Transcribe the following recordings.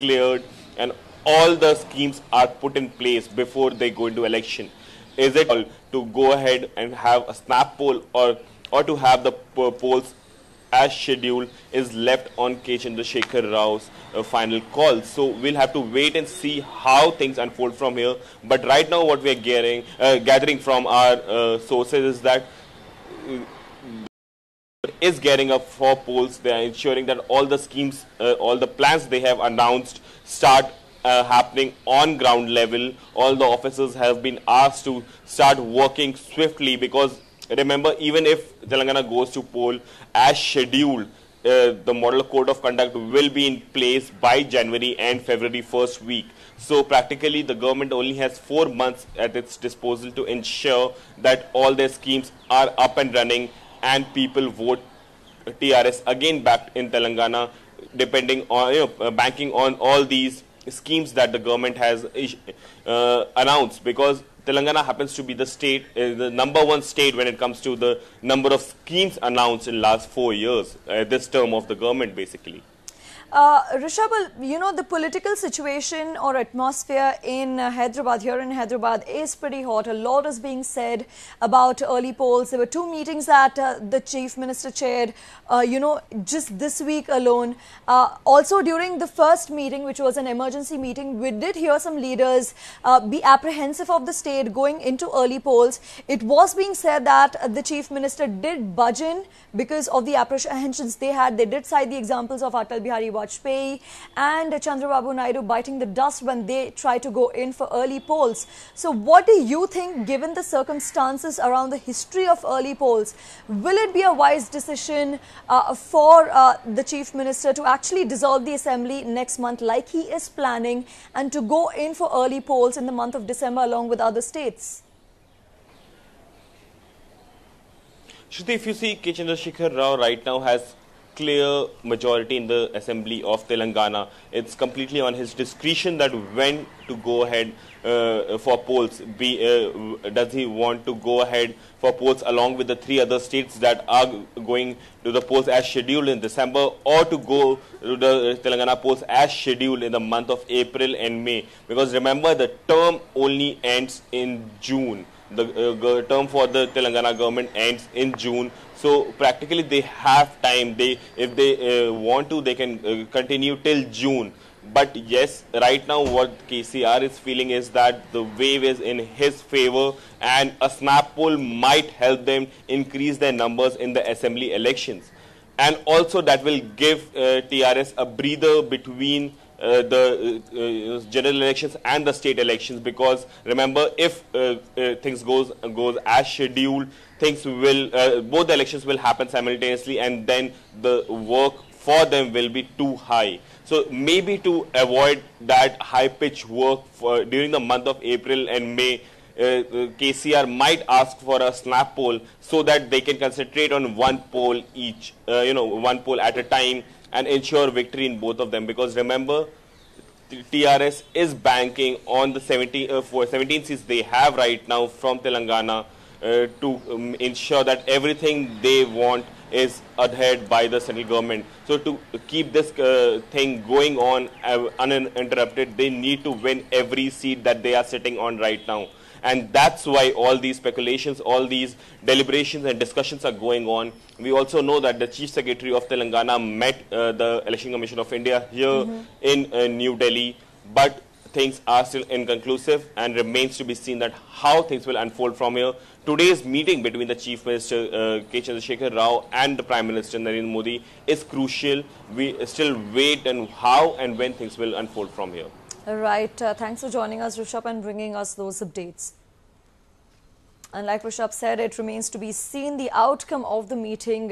cleared and all the schemes are put in place before they go into election? Is it all to go ahead and have a snap poll, or to have the polls as scheduled is left on K. Chandrasekhar Rao's final call? So we'll have to wait and see how things unfold from here. But right now what we are gathering from our sources is that is getting up for polls. They are ensuring that all the schemes, all the plans they have announced start happening on ground level. All the officers have been asked to start working swiftly, because remember, even if Telangana goes to poll as scheduled, the model code of conduct will be in place by January and February first week. So practically the government only has 4 months at its disposal to ensure that all their schemes are up and running and people vote TRS again back in Telangana, depending on, banking on all these schemes that the government has announced, because Telangana happens to be the state, the #1 state when it comes to the number of schemes announced in last 4 years, this term of the government basically. Rishabh, the political situation or atmosphere in Hyderabad, here in Hyderabad, is pretty hot. A lot is being said about early polls. There were 2 meetings that the Chief Minister chaired, just this week alone. Also, during the first meeting, which was an emergency meeting, we did hear some leaders be apprehensive of the state going into early polls. It was being said that the Chief Minister did budge in because of the apprehensions they had. They did cite the examples of Atal Bihari Vajpayee and Chandrababu Naidu biting the dust when they try to go in for early polls. So what do you think, given the circumstances around the history of early polls? Will it be a wise decision for the Chief Minister to actually dissolve the assembly next month like he is planning, and to go in for early polls in the month of December along with other states? Shruti, if you see, K. Chandrasekhar Rao right now has clear majority in the assembly of Telangana. It's completely on his discretion that when to go ahead for polls. Does he want to go ahead for polls along with the 3 other states that are going to the polls as scheduled in December, or to go to the Telangana polls as scheduled in the month of April and May? Because remember, the term only ends in June. The term for the Telangana government ends in June. So practically they have time. If they want to, they can continue till June. But yes, right now what KCR is feeling is that the wave is in his favor, and a snap poll might help them increase their numbers in the assembly elections. And also that will give TRS a breather between the general elections and the state elections, because remember, if things goes as scheduled, things will both the elections will happen simultaneously, and then the work for them will be too high. So maybe to avoid that high pitch work during the month of April and May, KCR might ask for a snap poll so that they can concentrate on one poll each, one poll at a time, and ensure victory in both of them. Because remember, TRS is banking on the 17 seats they have right now from Telangana to ensure that everything they want is adhered by the central government. So to keep this thing going on uninterrupted, they need to win every seat that they are sitting on right now. And that's why all these speculations, all these deliberations and discussions are going on. We also know that the Chief Secretary of Telangana met the Election Commission of India here in New Delhi, but things are still inconclusive, and remains to be seen that how things will unfold from here. Today's meeting between the Chief Minister K. Chandrasekhar Rao and the Prime Minister Narendra Modi is crucial. We still wait on how and when things will unfold from here. Right. Thanks for joining us, Rishabh, and bringing us those updates. And like Rishabh said, it remains to be seen the outcome of the meeting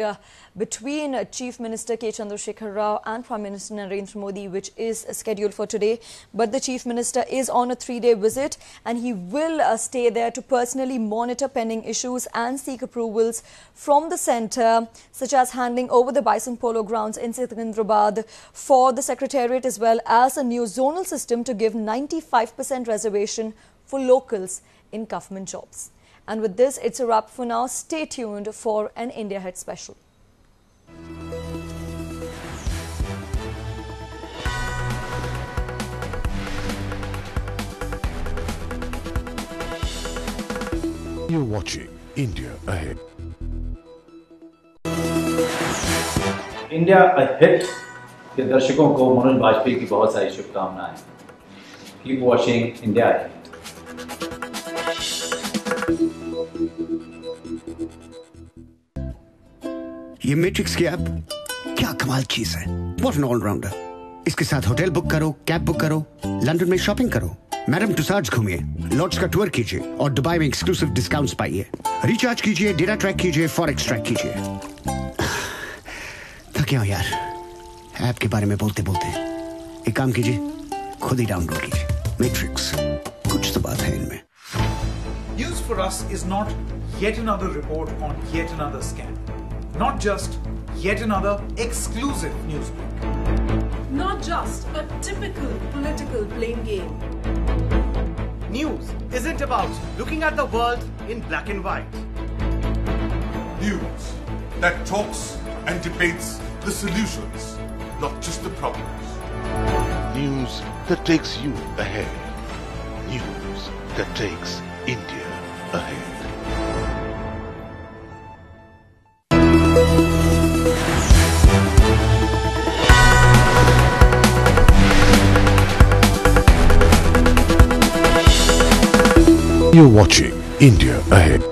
between Chief Minister K. Chandrasekhar Rao and Prime Minister Narendra Modi, which is scheduled for today. But the Chief Minister is on a 3-day visit, and he will stay there to personally monitor pending issues and seek approvals from the centre, such as handing over the Bison Polo grounds in Secunderabad for the Secretariat, as well as a new zonal system to give 95% reservation for locals in government jobs. And with this, it's a wrap for now. Stay tuned for an India Hit special. You're watching India Ahead. India ahead के दर्शकों को मनोज वाजपेयी की बहुत सारी शुभकामनाएं। Keep watching India ahead. ये Matrix की app क्या कमाल चीज है। What an allrounder. इसके साथ होटल बुक करो, कैब बुक करो, लंदन में शॉपिंग करो, मैडम टुसाड्स घूमिए, लॉर्ड्स का टूर कीजिए और दुबई में एक्सक्लूसिव डिस्काउंट्स पाइए। रिचार्ज कीजिए, डेटा ट्रैक कीजिए, फॉरेक्स ट्रैक कीजिए। थके हो यार ऐप के बारे में बोलते बोलते। एक काम कीजिए, खुद ही डाउनलोड कीजिए मैट्रिक्स। कुछ तो बात है इनमें। News for us is not yet another report on yet another scam. Not just yet another exclusive news break. Not just a typical political blame game. News isn't about looking at the world in black and white. News that talks and debates the solutions, not just the problems. News that takes you ahead. News that takes India ahead. You're watching India Ahead.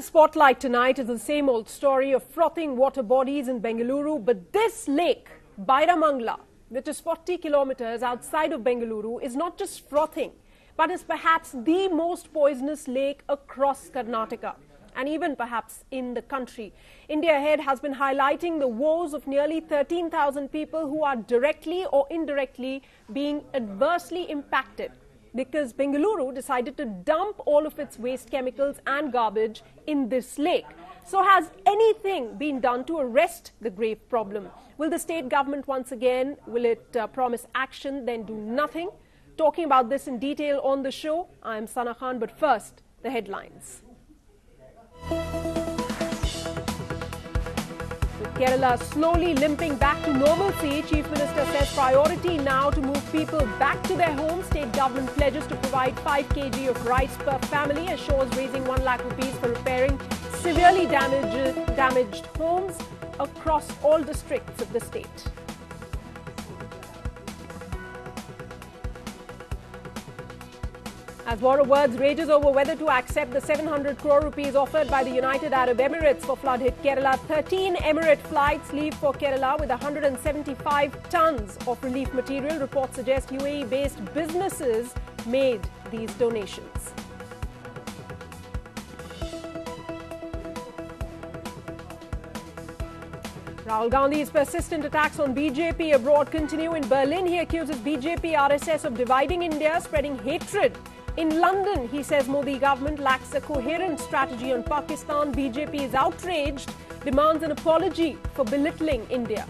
Spotlight tonight is the same old story of frothing water bodies in Bengaluru, but this lake, Bairamangla, which is 40 kilometers outside of Bengaluru, is not just frothing, but is perhaps the most poisonous lake across Karnataka and even perhaps in the country. India Ahead has been highlighting the woes of nearly 13,000 people who are directly or indirectly being adversely impacted because Bengaluru decided to dump all of its waste chemicals and garbage in this lake. So has anything been done to arrest the grave problem? Will the state government once again, will it promise action, then do nothing? Talking about this in detail on the show, I am Sana Khan, but first, the headlines. With Kerala slowly limping back to normalcy, Chief Minister says priority now to move people back to their homes. State government pledges to provide 5 kg of rice per family, assures raising 1 lakh rupees for repairing severely damaged homes across all districts of the state. As war of words rages over whether to accept the 700 crore rupees offered by the United Arab Emirates for flood-hit Kerala, 13 Emirate flights leave for Kerala with 175 tons of relief material. Reports suggest UAE-based businesses made these donations. Rahul Gandhi's persistent attacks on BJP abroad continue. In Berlin, he accuses BJP RSS of dividing India, spreading hatred. In London, he says Modi government lacks a coherent strategy on Pakistan. BJP is outraged, demands an apology for belittling India.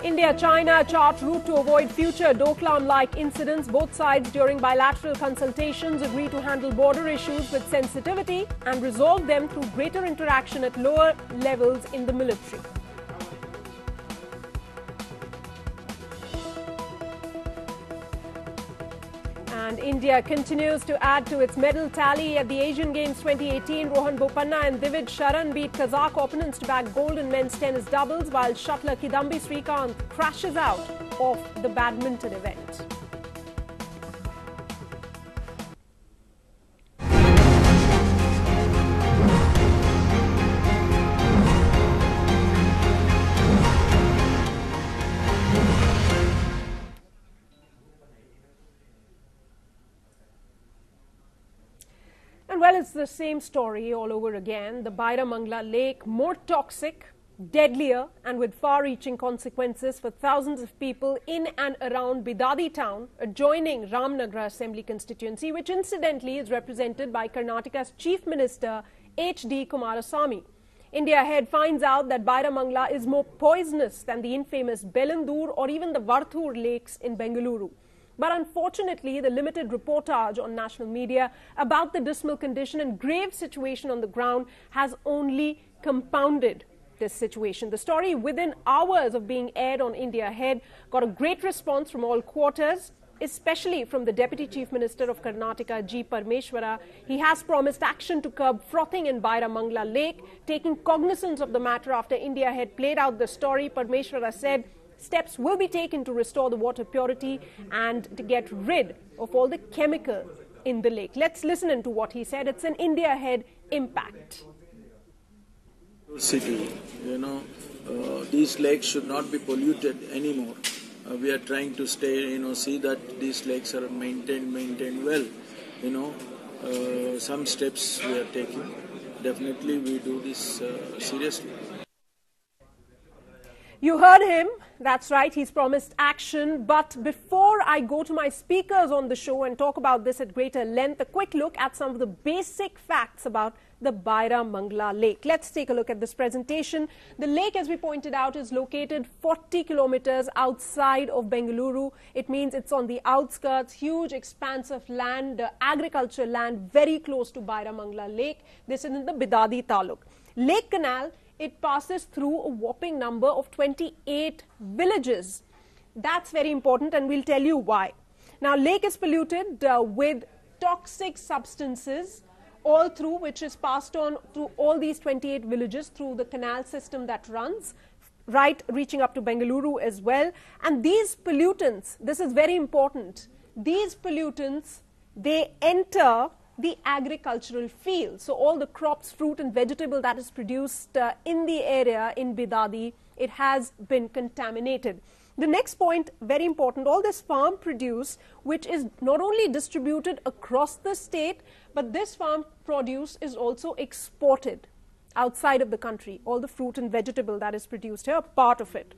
India-China chart route to avoid future Doklam-like incidents. Both sides during bilateral consultations agree to handle border issues with sensitivity and resolve them through greater interaction at lower levels in the military. And India continues to add to its medal tally at the Asian Games 2018. Rohan Bopanna and Divij Sharan beat Kazakh opponents to bag gold in men's tennis doubles, while shuttler Kidambi Srikanth crashes out of the badminton event. is the same story all over again. The Bairamangla Lake, more toxic, deadlier, and with far-reaching consequences for thousands of people in and around Bidadi town, adjoining Ramnagar Assembly constituency, which incidentally is represented by Karnataka's Chief Minister H.D. Kumarasamy. India Ahead finds out that Bairamangla is more poisonous than the infamous Belandur or even the Varthur lakes in Bengaluru. But unfortunately, the limited reportage on national media about the dismal condition and grave situation on the ground has only compounded this situation. The story, within hours of being aired on India Ahead, got a great response from all quarters, especially from the Deputy Chief Minister of Karnataka, G. Parmeshwara. He has promised action to curb frothing in Bairamangla Lake. Taking cognizance of the matter after India Ahead played out the story, Parmeshwara said steps will be taken to restore the water purity and to get rid of all the chemical in the lake. Let's listen into what he said. It's an India Ahead impact. City, these lakes should not be polluted anymore. We are trying to stay, see that these lakes are maintained well. Some steps we are taking. Definitely we do this seriously. You heard him. That's right. He's promised action. But before I go to my speakers on the show and talk about this at greater length, a quick look at some of the basic facts about the Bairamangla Lake. Let's take a look at this presentation. The lake, as we pointed out, is located 40 kilometers outside of Bengaluru. It means it's on the outskirts, huge expanse of land, agricultural land, very close to Bairamangla Lake. This is in the Bidadi Taluk. Lake Canal, it passes through a whopping number of 28 villages. That's very important, and we'll tell you why. Now, lake is polluted with toxic substances all through, which is passed on to all these 28 villages through the canal system that runs, right, reaching up to Bengaluru as well. And these pollutants, this is very important, these pollutants, they enter the agricultural field. So all the crops, fruit and vegetable that is produced in the area in Bidadi, it has been contaminated. The next point, very important, all this farm produce, which is not only distributed across the state, but this farm produce is also exported outside of the country. All the fruit and vegetable that is produced here, part of it.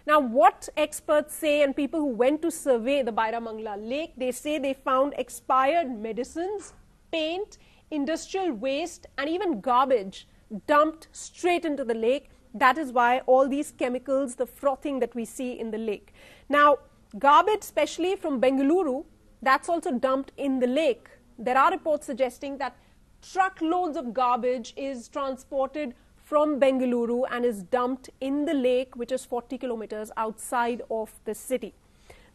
Now, what experts say, and people who went to survey the Bairamangla Lake, they say they found expired medicines, paint, industrial waste, and even garbage dumped straight into the lake. That is why all these chemicals, the frothing that we see in the lake. Now, garbage, especially from Bengaluru, that's also dumped in the lake. There are reports suggesting that truckloads of garbage is transported from Bengaluru and is dumped in the lake, which is 40 kilometers outside of the city.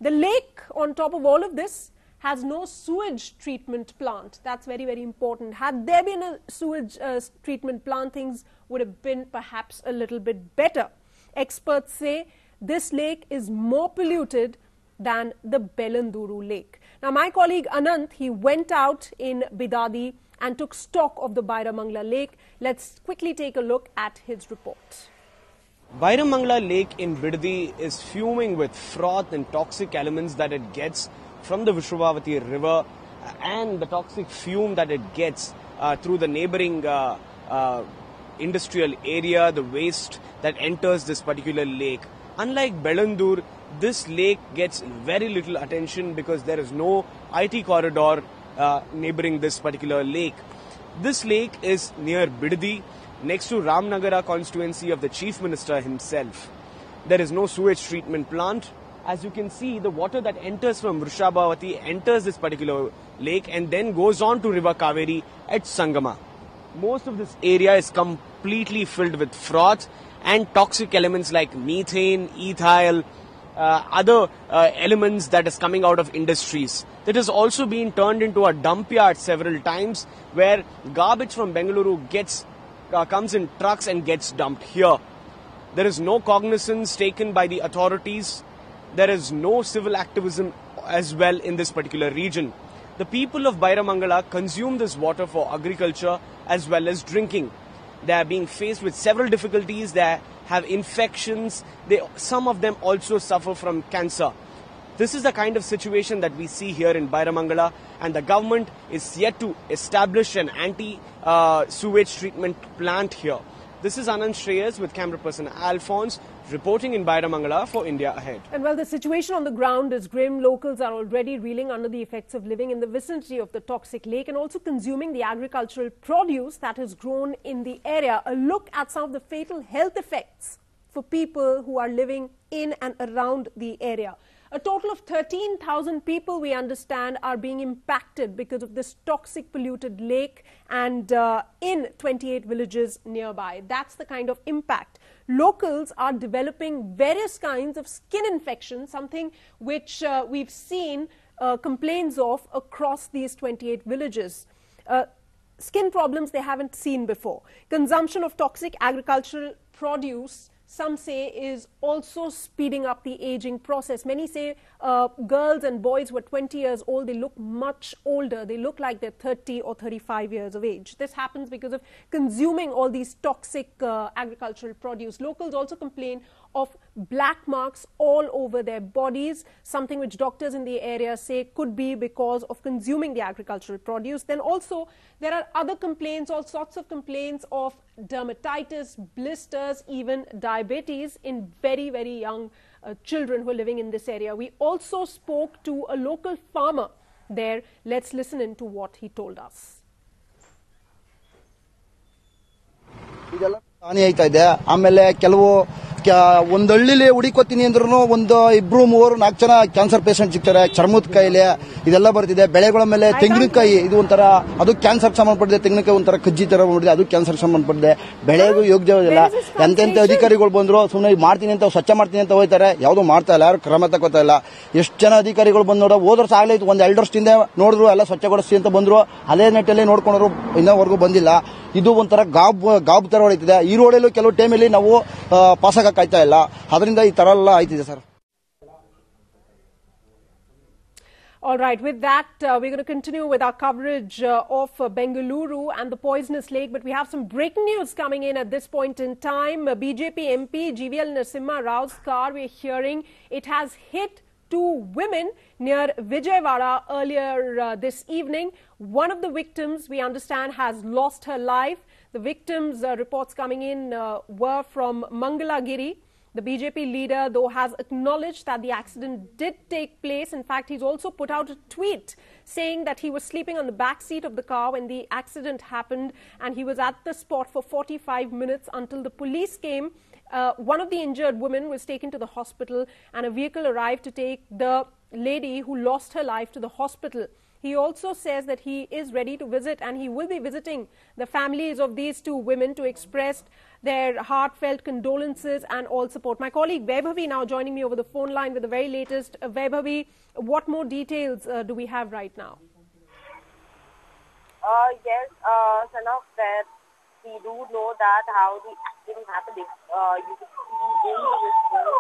The lake, on top of all of this, has no sewage treatment plant. That's very, very important. Had there been a sewage treatment plant, things would have been perhaps a little bit better. Experts say this lake is more polluted than the Belanduru lake. Now, my colleague Anant, he went out in Bidadi and took stock of the Bairamangla Lake. Let's quickly take a look at his report. Bairamangla Lake in Bidadi is fuming with froth and toxic elements that it gets from the Vishruvavati river and the toxic fume that it gets through the neighboring industrial area, the waste that enters this particular lake. Unlike Belandur, this lake gets very little attention because there is no IT corridor neighboring this particular lake. This lake is near Bidadi, next to Ramnagara constituency of the Chief Minister himself. There is no sewage treatment plant. As you can see, the water that enters from Vrishabhavati enters this particular lake and then goes on to River Kaveri at Sangama. Most of this area is completely filled with froth and toxic elements like methane, ethyl, other elements that is coming out of industries. That has also been turned into a dump yard several times where garbage from Bengaluru comes in trucks and gets dumped here. There is no cognizance taken by the authorities. There is no civil activism as well in this particular region. The people of Bairamangala consume this water for agriculture as well as drinking. They are being faced with several difficulties. They have infections. Some of them also suffer from cancer. This is the kind of situation that we see here in Bairamangala, and the government is yet to establish an anti-sewage treatment plant here. This is Anand Shreyas with camera person Alphonse reporting in Bairamangala for India Ahead. And while the situation on the ground is grim, locals are already reeling under the effects of living in the vicinity of the toxic lake and also consuming the agricultural produce that has grown in the area. A look at some of the fatal health effects for people who are living in and around the area. A total of 13,000 people, we understand, are being impacted because of this toxic polluted lake and in 28 villages nearby. That's the kind of impact. Locals are developing various kinds of skin infections, something which we've seen complaints of across these 28 villages. Skin problems they haven't seen before. Consumption of toxic agricultural produce, some say, is also speeding up the aging process. Many say girls and boys who are 20 years old, they look much older. They look like they're 30 or 35 years of age. This happens because of consuming all these toxic agricultural produce. Locals also complain of black marks all over their bodies, something which doctors in the area say could be because of consuming the agricultural produce. Then also there are other complaints, all sorts of complaints of dermatitis, blisters, even diabetes in very, very young children who are living in this area. We also spoke to a local farmer there. Let's listen in to what he told us. ಒಂದು ಹಳ್ಳಿಲಿ ಹುಡುಕೋತೀನಿ ಅಂದ್ರೂ ಒಂದು ಇಬ್ರು ಮೂವರು ನಾಲ್ಕು ಜನ cancer patient ಸಿಗ್ತಾರೆ. ಚರ್ಮದ ಕಾಯಿಲೆ ಇದೆಲ್ಲ ಬರ್ತಿದೆ. ಬೆಳೆಗಳ ಮೇಲೆ ತೆಂಗಿನಕಾಯಿ ಇದು ಒಂಥರ ಅದು ಕ್ಯಾನ್ಸರ್ ಸಂಬಂಧಪಟ್ಟಿದೆ. ತೆಂಗಿನಕಾಯಿ ಒಂಥರ ಕಜ್ಜಿ ತರ ಬಂದಿದೆ, ಅದು ಕ್ಯಾನ್ಸರ್ ಸಂಬಂಧಪಟ್ಟಿದೆ. ಬೆಳೆಗೂ ಯೋಗ್ಯವಿಲ್ಲ. ಎಂತೆಂತ ಅಧಿಕಾರಿಗಳು ಬಂದ್ರು ಸುಮ್ಮನೆ ಮಾಡ್ತೀನಿ ಅಂತ ಸ್ವಚ್ಛ ಮಾಡ್ತೀನಿ ಅಂತ ಹೋಗ್ತಾರೆ. ಯಾವುದು ಮಾಡ್ತಾ ಇಲ್ಲ, ಯಾರು ಕ್ರಮ ತಗೋತಾ ಇಲ್ಲ. ಎಷ್ಟು ಜನ ಅಧಿಕಾರಿಗಳು ಬಂದು ನೋಡ ಹೋದ್ರ ಸಾಗಲೇ ಒಂದು 2 ವರ್ಷದಿಂದ ನೋಡಿದ್ರು ಎಲ್ಲ ಸ್ವಚ್ಛಗೊಳಿಸಿ ಅಂತ ಬಂದ್ರು. ಅದೇ ನೆಟ್ಟಲ್ಲಿ ನೋಡ್ಕೊಂಡ್ರು, ಇನ್ನವರೆಗೂ ಬಂದಿಲ್ಲ. ಇದು ಒಂಥರ ಗಾಬ್ ತರ ಹೊಡಿತಿದೆ. ಈ ರೋಡಲ್ಲೂ ಕೆಲವು ಟೈಮಲ್ಲಿ ನಾವು ಪಾಸ್ ಆಗಾಯ್ತಾ ಇಲ್ಲ. ಅದರಿಂದ ಈ ತರ ಎಲ್ಲ ಆಯ್ತಿದೆ sir. All right, with that, we're going to continue with our coverage of Bengaluru and the poisonous lake. But we have some breaking news coming in at this point in time. BJP MP GVL Narasimha Rao's car, we're hearing, it has hit 2 women near Vijayawada earlier this evening. One of the victims, we understand, has lost her life. The victims' reports coming in were from Mangalagiri. The BJP leader, though, has acknowledged that the accident did take place. In fact, he's also put out a tweet saying that he was sleeping on the back seat of the car when the accident happened, and he was at the spot for 45 minutes until the police came. One of the injured women was taken to the hospital, and a vehicle arrived to take the lady who lost her life to the hospital. He also says that he is ready to visit, and he will be visiting the families of these 2 women to express their heartfelt condolences and all support. My colleague Vaibhavi now joining me over the phone line with the very latest. Vaibhavi, what more details do we have right now? Yes, Sana, that we do know that how the accident happened. You can see in this road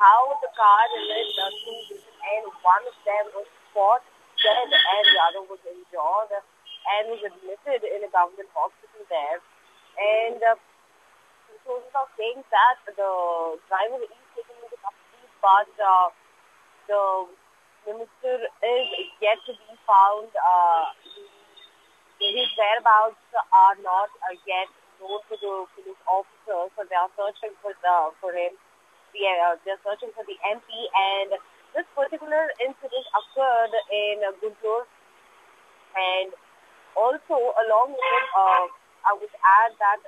how the car hit 2 women, and one of them was spot dead and the other was injured and was admitted in a government hospital there. And sources are saying that the driver is taken into custody, but the minister is yet to be found. His whereabouts are not yet known to the police officers, so they are searching for him. They are searching for the MP, and this particular incident occurred in Guntur, and also along with I would add that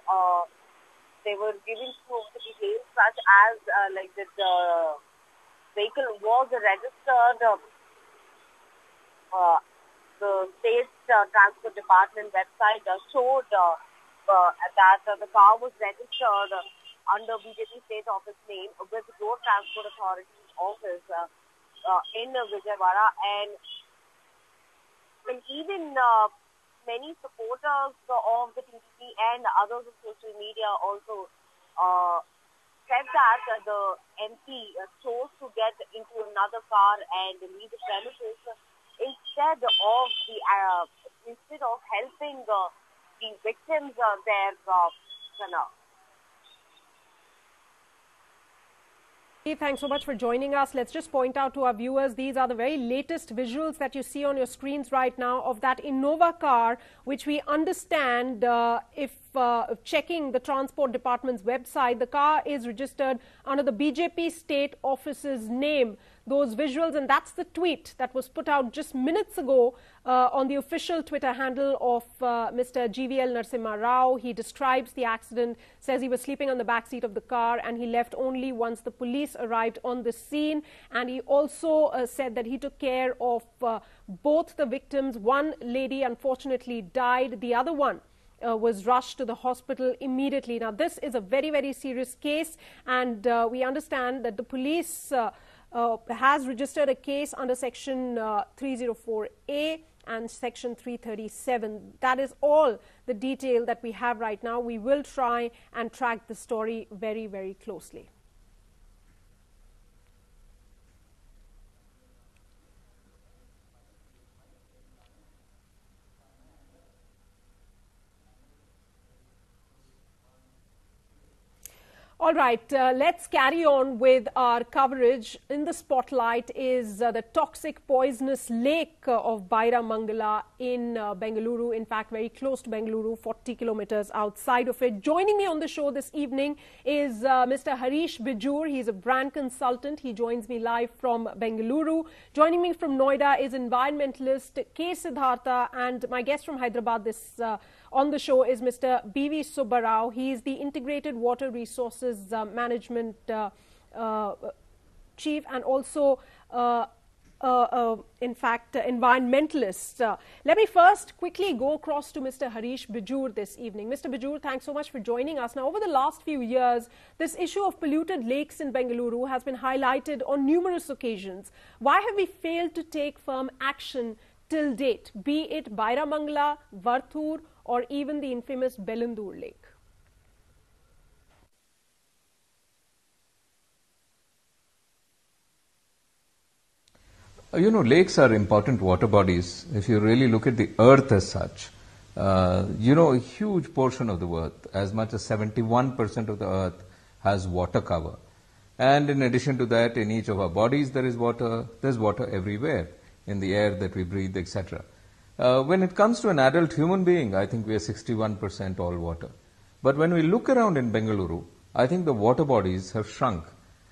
they were giving some of the details such as like that the vehicle was registered. The state transport department website showed that the car was registered under BJP state office name with the Road Transport Authority's office in Vijayawada, and even many supporters of the TDP and others of social media also said that the MP chose to get into another car and leave the premises instead of helping the victims there. Thanks so much for joining us. Let's just point out to our viewers, these are the very latest visuals that you see on your screens right now of that Innova car, which we understand, if checking the Transport Department's website, the car is registered under the BJP state office's name. Those visuals, and that's the tweet that was put out just minutes ago on the official Twitter handle of Mr. GVL Narasimha Rao. He describes the accident, says he was sleeping on the back seat of the car and he left only once the police arrived on the scene. And he also said that he took care of both the victims. One lady unfortunately died, the other one was rushed to the hospital immediately. Now, this is a very, very serious case, and we understand that the police has registered a case under Section 304A and Section 337. That is all the detail that we have right now. We will try and track the story very, very closely. All right, let's carry on with our coverage. In the spotlight is the toxic poisonous lake of Bairamangala in Bengaluru. In fact, very close to Bengaluru, 40 kilometers outside of it. Joining me on the show this evening is Mr. Harish Bijur. He's a brand consultant. He joins me live from Bengaluru. Joining me from Noida is environmentalist K. Siddhartha, and my guest from Hyderabad on the show is Mr. B.V. Subbarao. He is the Integrated Water Resources Management Chief and also, in fact, environmentalist. Let me first quickly go across to Mr. Harish Bijur this evening. Mr. Bijur, thanks so much for joining us. Now, over the last few years, this issue of polluted lakes in Bengaluru has been highlighted on numerous occasions. Why have we failed to take firm action till date, be it Bairamangala, Varthur, or even the infamous Belandur Lake? You know, lakes are important water bodies. If you really look at the earth as such, you know, a huge portion of the earth, as much as 71% of the earth has water cover. And in addition to that, in each of our bodies there is water. There's water everywhere, in the air that we breathe, etc. When it comes to an adult human being, I think we are 61% all water. But when we look around in Bengaluru, I think the water bodies have shrunk.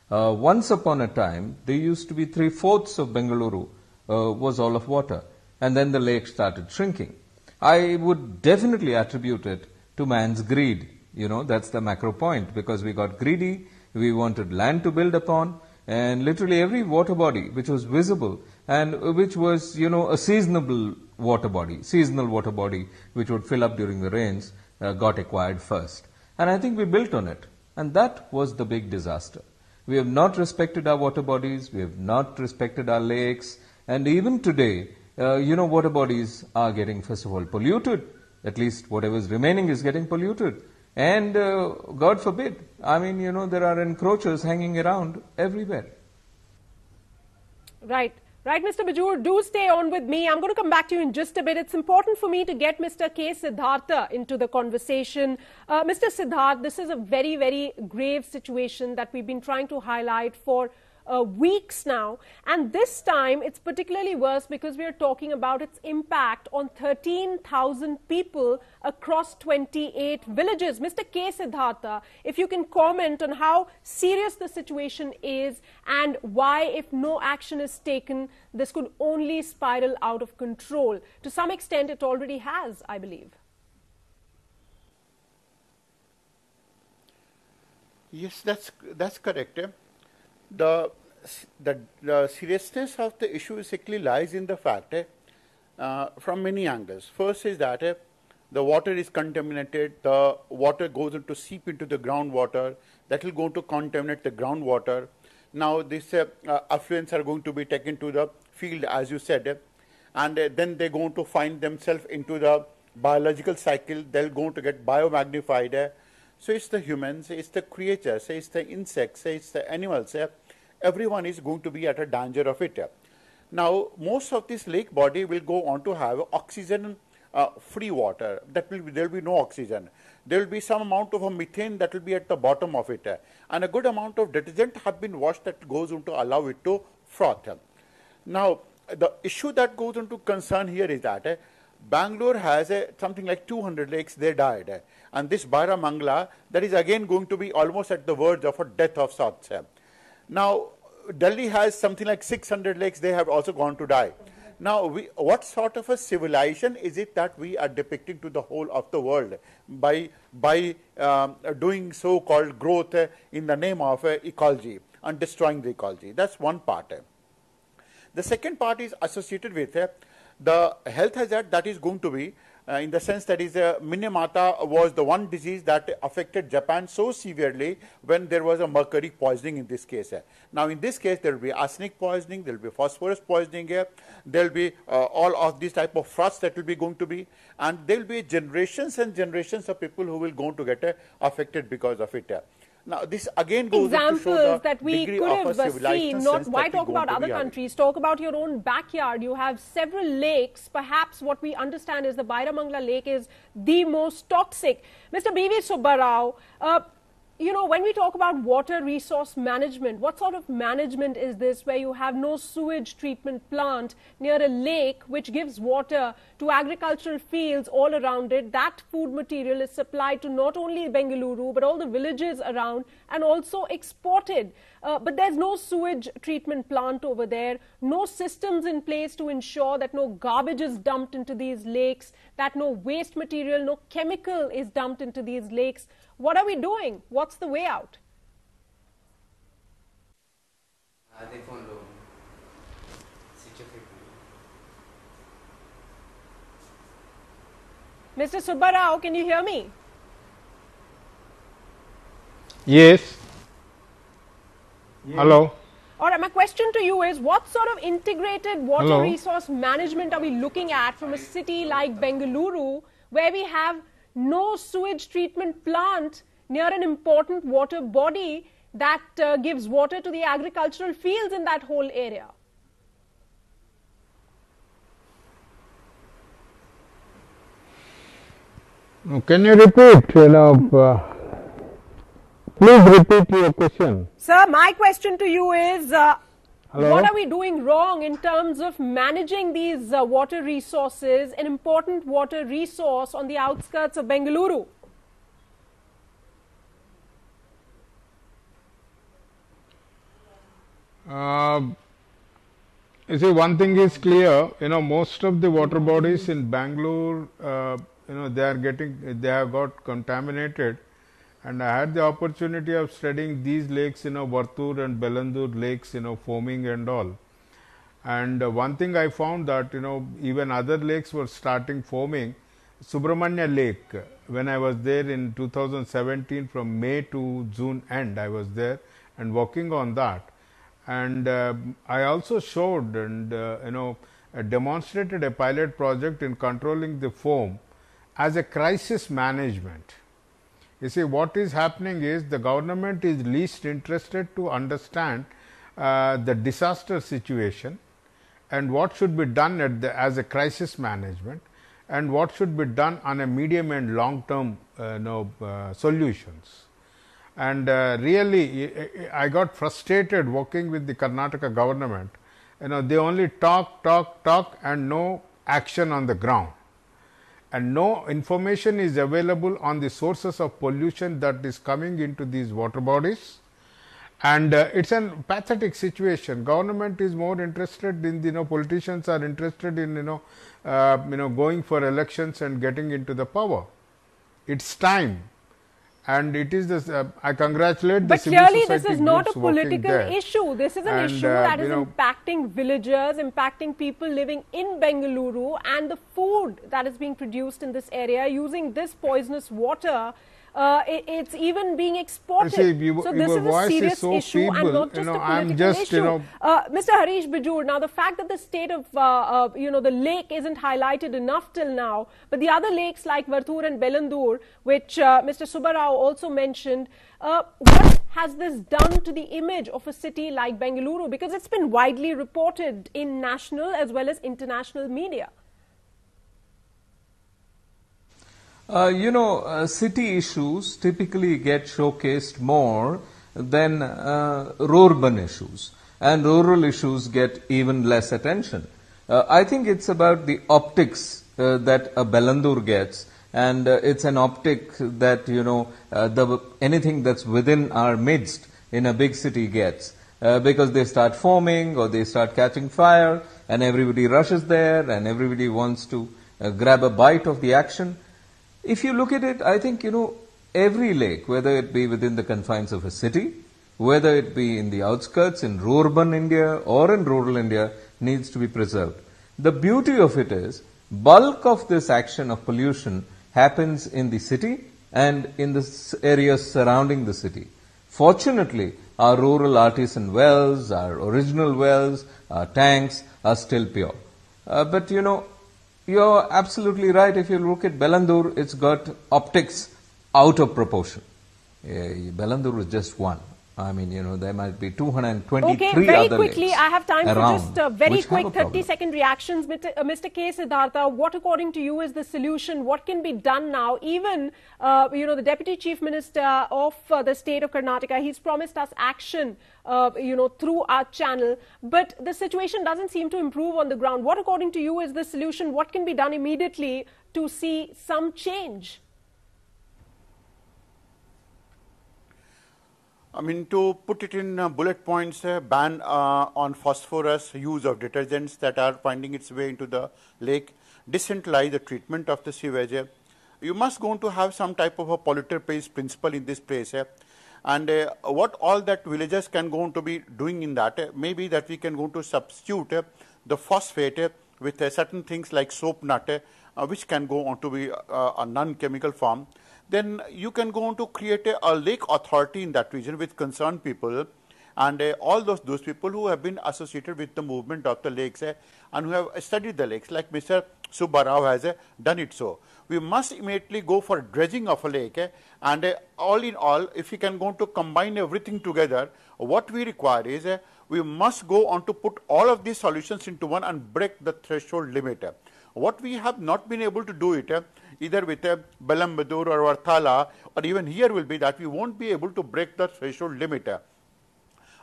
Once upon a time, there used to be 3/4 of Bengaluru was all of water. And then the lake started shrinking. I would definitely attribute it to man's greed. You know, that's the macro point, because we got greedy, we wanted land to build upon, and literally every water body which was visible and which was, you know, a seasonal water body which would fill up during the rains, got acquired first. And I think we built on it. And that was the big disaster. We have not respected our water bodies, we have not respected our lakes, and even today, you know, water bodies are getting, first of all, polluted. At least whatever is remaining is getting polluted. And God forbid, I mean, you know, there are encroachers hanging around everywhere. Right. Right, Mr. Bijur, do stay on with me. I'm going to come back to you in just a bit. It's important for me to get Mr. K. Siddhartha into the conversation. Mr. Siddhartha, this is a very, very grave situation that we've been trying to highlight for weeks now, and this time it's particularly worse because we are talking about its impact on 13,000 people across 28 villages. Mr. K. Siddhartha, if you can comment on how serious the situation is and why, if no action is taken, this could only spiral out of control. To some extent it already has, I believe. Yes, that's correct. The seriousness of the issue simply lies in the fact from many angles. First is that the water is contaminated, the water goes into seep into the groundwater, that will go to contaminate the groundwater. Now these effluents are going to be taken to the field, as you said, and then they're going to find themselves into the biological cycle, they're going to get biomagnified. So it's the humans, it's the creatures, it's the insects, it's the animals, everyone is going to be at a danger of it. Now, most of this lake body will go on to have oxygen free water. That will be, there will be no oxygen. There will be some amount of a methane that will be at the bottom of it, and a good amount of detergent have been washed that goes into allow it to froth. Now, the issue that goes into concern here is that Bangalore has something like 200 lakes they died, and this Bairamangala, that is again going to be almost at the verge of a death of sorts. Now, Delhi has something like 600 lakes, they have also gone to die. Now, what sort of a civilization is it that we are depicting to the whole of the world by doing so-called growth in the name of ecology and destroying the ecology? That's one part. The second part is associated with the health hazard that is going to be in the sense that is Minamata was the one disease that affected Japan so severely when there was a mercury poisoning in this case. Now in this case there will be arsenic poisoning, there will be phosphorus poisoning, there will be all of these type of frosts that will be going to be, and there will be generations and generations of people who will going to get affected because of it. Now, this again goes examples to show the that we degree could of have seen. Not why talk about other countries? Talk about your own backyard. You have several lakes. Perhaps what we understand is the Bairamangala lake is the most toxic. Mr. B.V. Subbarao, you know, when we talk about water resource management, what sort of management is this where you have no sewage treatment plant near a lake which gives water to agricultural fields all around it? That food material is supplied to not only Bengaluru but all the villages around and also exported. But there's no sewage treatment plant over there, no systems in place to ensure that no garbage is dumped into these lakes, that no waste material, no chemical is dumped into these lakes. What are we doing? What's the way out? Mr. Subbarao, can you hear me? Yes. Hello. All right, my question to you is, what sort of integrated water resource management are we looking at from a city like Bengaluru, where we have no sewage treatment plant near an important water body that gives water to the agricultural fields in that whole area? Can you repeat? Please repeat your question. Sir, my question to you is, what are we doing wrong in terms of managing these water resources, an important water resource on the outskirts of Bengaluru? You see, one thing is clear, most of the water bodies in Bangalore, they have got contaminated, and I had the opportunity of studying these lakes, Vartur and Belandur lakes, foaming and all. And one thing I found that, even other lakes were starting foaming. Subramanya Lake, when I was there in 2017, from May to June end, I was there and working on that. And I also showed and, demonstrated a pilot project in controlling the foam as a crisis management. You see, what is happening is the government is least interested to understand the disaster situation and what should be done as a crisis management and what should be done on a medium and long term solutions. And really, I got frustrated working with the Karnataka government. They only talk and no action on the ground. And no information is available on the sources of pollution that is coming into these water bodies. And it's a pathetic situation. Government is more interested in politicians are interested in going for elections and getting into the power. It's time. And it is this. I congratulate the civil society groups. But clearly, this is not a political issue. This is an issue that is impacting villagers, impacting people living in Bengaluru, and the food that is being produced in this area using this poisonous water. It's even being exported. So this is a serious issue and not just a political issue. Mr. Harish Bijur, now the fact that the state of the lake isn't highlighted enough till now, but the other lakes like Vartur and Belandur, which Mr. Subbarao also mentioned, what has this done to the image of a city like Bengaluru? Because it's been widely reported in national as well as international media. City issues typically get showcased more than urban issues, and rural issues get even less attention. I think it's about the optics that a Bellandur gets, and it's an optic that, anything that's within our midst in a big city gets. Because they start foaming or they start catching fire, and everybody rushes there and everybody wants to grab a bite of the action. If you look at it, I think, every lake, whether it be within the confines of a city, whether it be in the outskirts, in urban India or in rural India, needs to be preserved. The beauty of it is, bulk of this action of pollution happens in the city and in the areas surrounding the city. Fortunately, our rural artisan wells, our original wells, our tanks are still pure. But you're absolutely right. If you look at Bellandur, it's got optics out of proportion. Bellandur is just one. I mean, there might be 223 okay, very other quickly, lakes I have time around, for just very quick 30-second reactions. Mr. K. Siddhartha, what according to you is the solution? What can be done now? Even, the Deputy Chief Minister of the state of Karnataka, he's promised us action, through our channel. But the situation doesn't seem to improve on the ground. What according to you is the solution? What can be done immediately to see some change? I mean, to put it in bullet points, ban on phosphorus, use of detergents that are finding its way into the lake, decentralize the treatment of the sewage. You must going to have some type of a polluter pays principle in this place. And what all that villagers can go on to be doing in that, maybe that we can go to substitute the phosphate with certain things like soap nut, which can go on to be a non-chemical form. Then you can go on to create a lake authority in that region with concerned people, and all those people who have been associated with the movement of the lakes and who have studied the lakes, like Mr. Subbarao has done it so. We must immediately go for dredging of a lake, and all in all, if we can go on to combine everything together, what we require is we must go on to put all of these solutions into one and break the threshold limit. What we have not been able to do it, either with Bellandur or Varthala, or even here will be that we won't be able to break the threshold limit.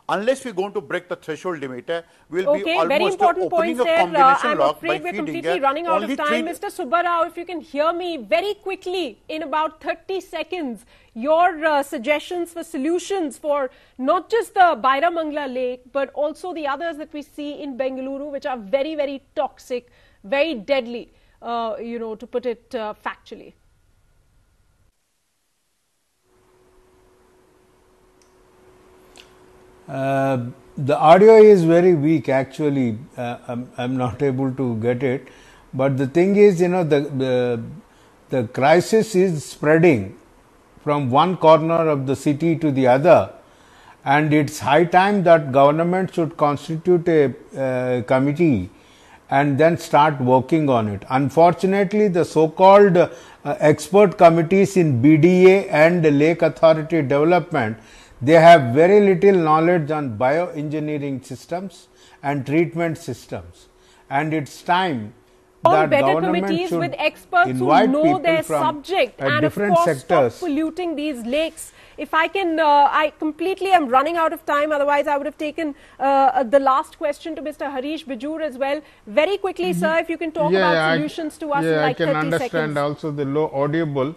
Unless we're going to break the threshold limit, we'll be almost very important opening points a there. combination I'm lock afraid by we're feeding completely running out of time. only Mr. Subbarao, if you can hear me very quickly in about 30 seconds, your suggestions for solutions for not just the Bairamangla Lake, but also the others that we see in Bengaluru, which are very, very toxic, very deadly, to put it factually. The audio is very weak actually. I'm not able to get it. But the thing is, the crisis is spreading from one corner of the city to the other. And it's high time that government should constitute a committee and then start working on it. Unfortunately, the so-called expert committees in BDA and Lake Authority development, they have very little knowledge on bioengineering systems and treatment systems. And it's time that government committees should with experts who invite know people their from subject and of different course sectors. stop polluting these lakes. If I can, I completely am running out of time. Otherwise, I would have taken the last question to Mr. Harish Bijur as well. Very quickly, sir, if you can talk about solutions to us in like 30 seconds. I can understand also the low audible.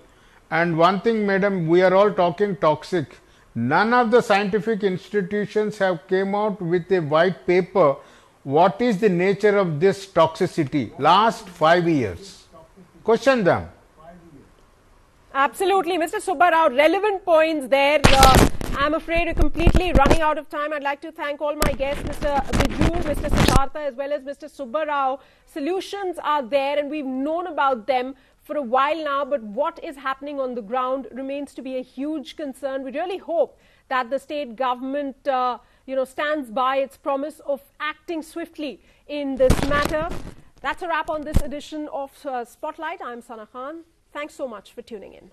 And one thing, madam, we are all talking toxic. None of the scientific institutions have came out with a white paper. What is the nature of this toxicity? Last 5 years. Question them. Absolutely. Mr. Subbarao, relevant points there. I'm afraid we're completely running out of time. I'd like to thank all my guests, Mr. Bijur, Mr. Siddhartha, as well as Mr. Subbarao. Solutions are there and we've known about them for a while now, but what is happening on the ground remains to be a huge concern. We really hope that the state government, stands by its promise of acting swiftly in this matter. That's a wrap on this edition of Spotlight. I'm Sana Khan. Thanks so much for tuning in.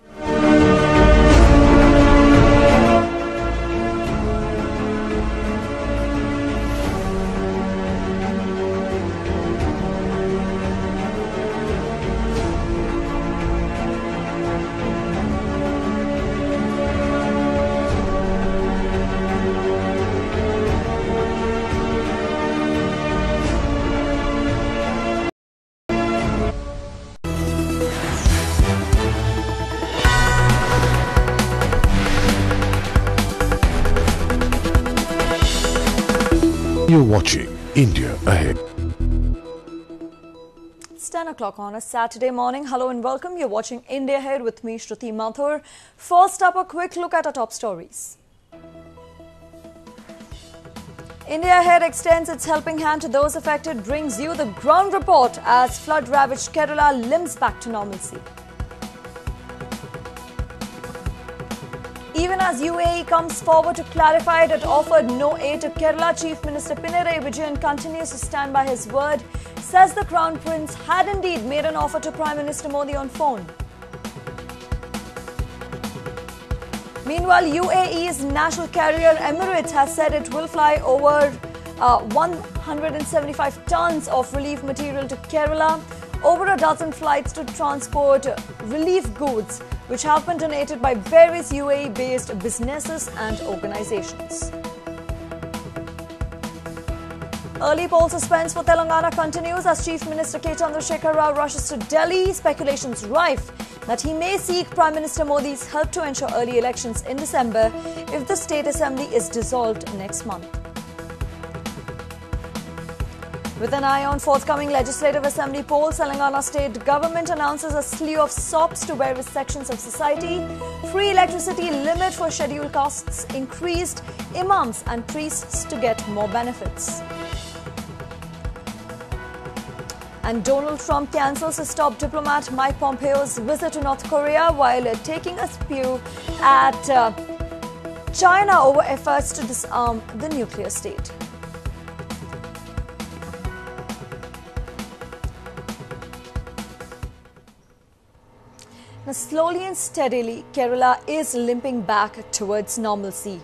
You're watching India Ahead. It's 10 o'clock on a Saturday morning. Hello and welcome. You're watching India Ahead with me, Shruti Mathur. First up, a quick look at our top stories. India Ahead extends its helping hand to those affected, brings you the ground report as flood-ravaged Kerala limps back to normalcy. Even as UAE comes forward to clarify it offered no aid to Kerala, Chief Minister Pinarayi Vijayan continues to stand by his word, says the Crown Prince had indeed made an offer to Prime Minister Modi on phone. Meanwhile, UAE's national carrier Emirates has said it will fly over 175 tons of relief material to Kerala, over a dozen flights to transport relief goods, which have been donated by various UAE-based businesses and organizations. Early poll suspense for Telangana continues as Chief Minister K. Chandrasekhar Rao rushes to Delhi. Speculations rife that he may seek Prime Minister Modi's help to ensure early elections in December if the State Assembly is dissolved next month. With an eye on forthcoming Legislative Assembly polls, Telangana state government announces a slew of SOPs to various sections of society. Free electricity limit for scheduled castes increased. Imams and priests to get more benefits. And Donald Trump cancels his top diplomat Mike Pompeo's visit to North Korea while taking a spew at China over efforts to disarm the nuclear state. Now, slowly and steadily, Kerala is limping back towards normalcy.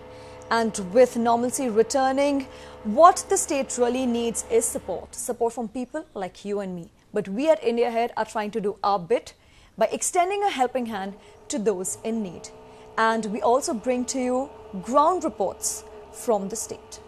And with normalcy returning, what the state really needs is support. Support from people like you and me. But we at India Ahead are trying to do our bit by extending a helping hand to those in need. And we also bring to you ground reports from the state.